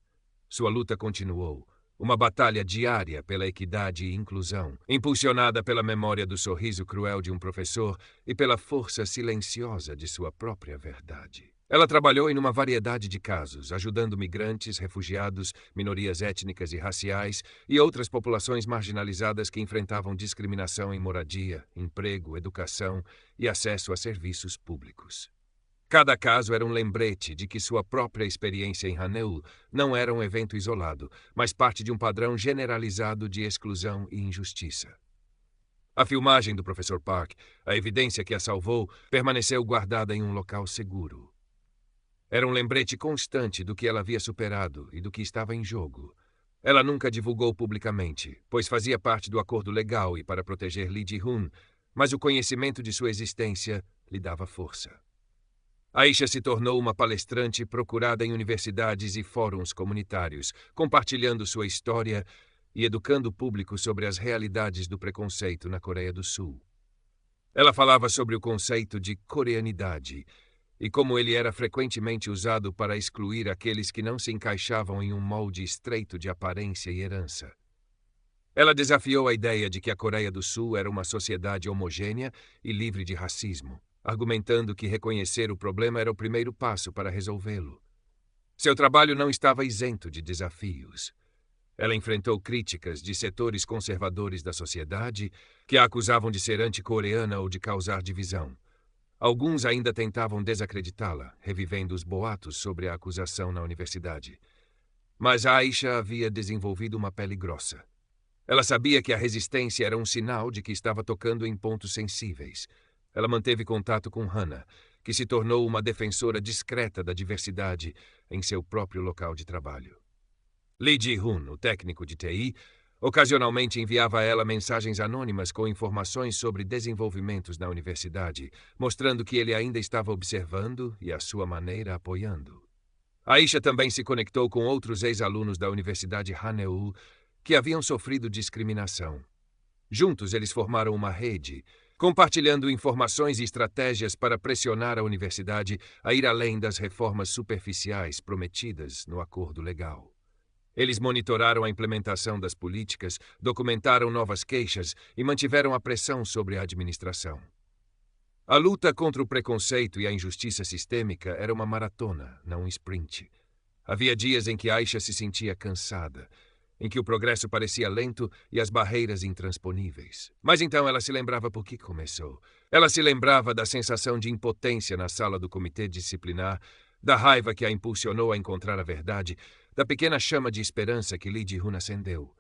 Sua luta continuou, uma batalha diária pela equidade e inclusão, impulsionada pela memória do sorriso cruel de um professor e pela força silenciosa de sua própria verdade. Ela trabalhou em uma variedade de casos, ajudando migrantes, refugiados, minorias étnicas e raciais e outras populações marginalizadas que enfrentavam discriminação em moradia, emprego, educação e acesso a serviços públicos. Cada caso era um lembrete de que sua própria experiência em Haneu não era um evento isolado, mas parte de um padrão generalizado de exclusão e injustiça. A filmagem do professor Park, a evidência que a salvou, permaneceu guardada em um local seguro. Era um lembrete constante do que ela havia superado e do que estava em jogo. Ela nunca divulgou publicamente, pois fazia parte do acordo legal e para proteger Lee Ji-hoon, mas o conhecimento de sua existência lhe dava força. Aisha se tornou uma palestrante procurada em universidades e fóruns comunitários, compartilhando sua história e educando o público sobre as realidades do preconceito na Coreia do Sul. Ela falava sobre o conceito de coreanidade e como ele era frequentemente usado para excluir aqueles que não se encaixavam em um molde estreito de aparência e herança. Ela desafiou a ideia de que a Coreia do Sul era uma sociedade homogênea e livre de racismo, argumentando que reconhecer o problema era o primeiro passo para resolvê-lo. Seu trabalho não estava isento de desafios. Ela enfrentou críticas de setores conservadores da sociedade que a acusavam de ser anti-coreana ou de causar divisão. Alguns ainda tentavam desacreditá-la, revivendo os boatos sobre a acusação na universidade. Mas Aisha havia desenvolvido uma pele grossa. Ela sabia que a resistência era um sinal de que estava tocando em pontos sensíveis. Ela manteve contato com Hannah, que se tornou uma defensora discreta da diversidade em seu próprio local de trabalho. Lee Ji-hoon, o técnico de TI, ocasionalmente enviava a ela mensagens anônimas com informações sobre desenvolvimentos na universidade, mostrando que ele ainda estava observando e, à sua maneira, apoiando. Aisha também se conectou com outros ex-alunos da Universidade Haneul que haviam sofrido discriminação. Juntos, eles formaram uma rede, compartilhando informações e estratégias para pressionar a universidade a ir além das reformas superficiais prometidas no acordo legal. Eles monitoraram a implementação das políticas, documentaram novas queixas e mantiveram a pressão sobre a administração. A luta contra o preconceito e a injustiça sistêmica era uma maratona, não um sprint. Havia dias em que Aisha se sentia cansada, em que o progresso parecia lento e as barreiras intransponíveis. Mas então ela se lembrava por que começou. Ela se lembrava da sensação de impotência na sala do comitê disciplinar, da raiva que a impulsionou a encontrar a verdade, da pequena chama de esperança que Lee Ji-hoon acendeu.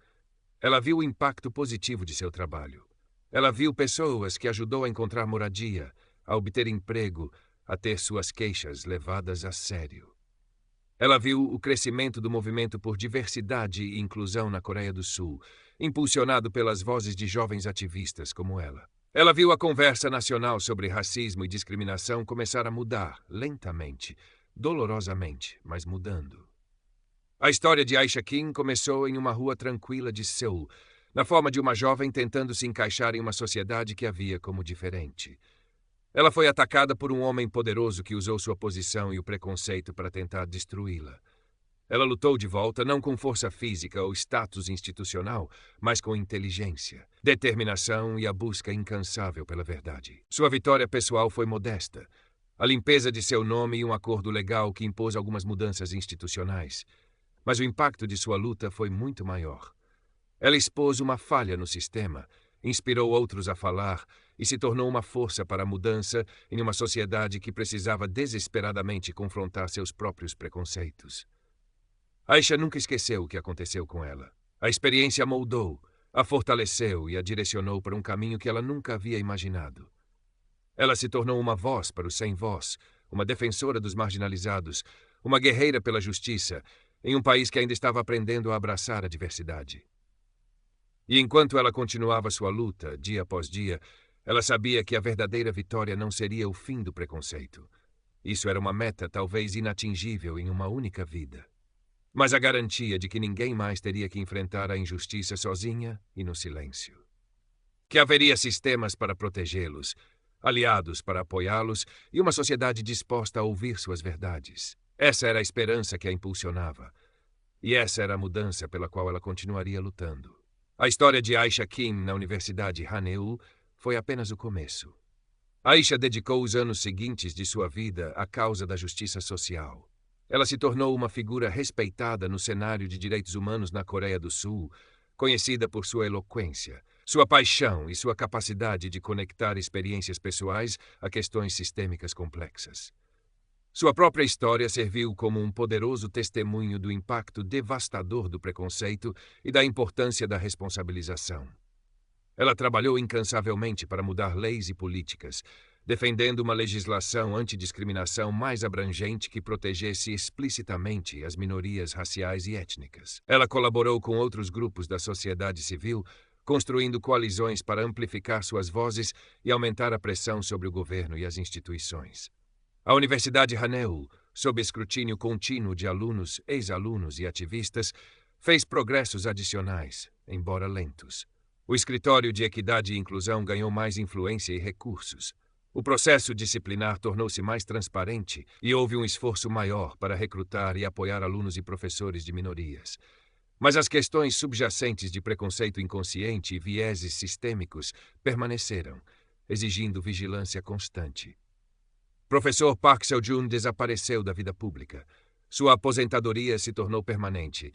Ela viu o impacto positivo de seu trabalho. Ela viu pessoas que ajudou a encontrar moradia, a obter emprego, a ter suas queixas levadas a sério. Ela viu o crescimento do movimento por diversidade e inclusão na Coreia do Sul, impulsionado pelas vozes de jovens ativistas como ela. Ela viu a conversa nacional sobre racismo e discriminação começar a mudar, lentamente, dolorosamente, mas mudando. A história de Aisha Kim começou em uma rua tranquila de Seul, na forma de uma jovem tentando se encaixar em uma sociedade que a via como diferente. Ela foi atacada por um homem poderoso que usou sua posição e o preconceito para tentar destruí-la. Ela lutou de volta não com força física ou status institucional, mas com inteligência, determinação e a busca incansável pela verdade. Sua vitória pessoal foi modesta. A limpeza de seu nome e um acordo legal que impôs algumas mudanças institucionais. Mas o impacto de sua luta foi muito maior. Ela expôs uma falha no sistema, inspirou outros a falar e se tornou uma força para a mudança em uma sociedade que precisava desesperadamente confrontar seus próprios preconceitos. Aisha nunca esqueceu o que aconteceu com ela. A experiência a moldou, a fortaleceu e a direcionou para um caminho que ela nunca havia imaginado. Ela se tornou uma voz para os sem voz, uma defensora dos marginalizados, uma guerreira pela justiça, em um país que ainda estava aprendendo a abraçar a diversidade. E enquanto ela continuava sua luta, dia após dia, ela sabia que a verdadeira vitória não seria o fim do preconceito. Isso era uma meta talvez inatingível em uma única vida. Mas a garantia de que ninguém mais teria que enfrentar a injustiça sozinha e no silêncio. Que haveria sistemas para protegê-los, aliados para apoiá-los e uma sociedade disposta a ouvir suas verdades. Essa era a esperança que a impulsionava. E essa era a mudança pela qual ela continuaria lutando. A história de Aisha Kim na Universidade Haneul foi apenas o começo. Aisha dedicou os anos seguintes de sua vida à causa da justiça social. Ela se tornou uma figura respeitada no cenário de direitos humanos na Coreia do Sul, conhecida por sua eloquência, sua paixão e sua capacidade de conectar experiências pessoais a questões sistêmicas complexas. Sua própria história serviu como um poderoso testemunho do impacto devastador do preconceito e da importância da responsabilização. Ela trabalhou incansavelmente para mudar leis e políticas, defendendo uma legislação antidiscriminação mais abrangente que protegesse explicitamente as minorias raciais e étnicas. Ela colaborou com outros grupos da sociedade civil, construindo coalizões para amplificar suas vozes e aumentar a pressão sobre o governo e as instituições. A Universidade Haneu, sob escrutínio contínuo de alunos, ex-alunos e ativistas, fez progressos adicionais, embora lentos. O Escritório de Equidade e Inclusão ganhou mais influência e recursos. O processo disciplinar tornou-se mais transparente e houve um esforço maior para recrutar e apoiar alunos e professores de minorias. Mas as questões subjacentes de preconceito inconsciente e vieses sistêmicos permaneceram, exigindo vigilância constante. Professor Park Seo-joon desapareceu da vida pública. Sua aposentadoria se tornou permanente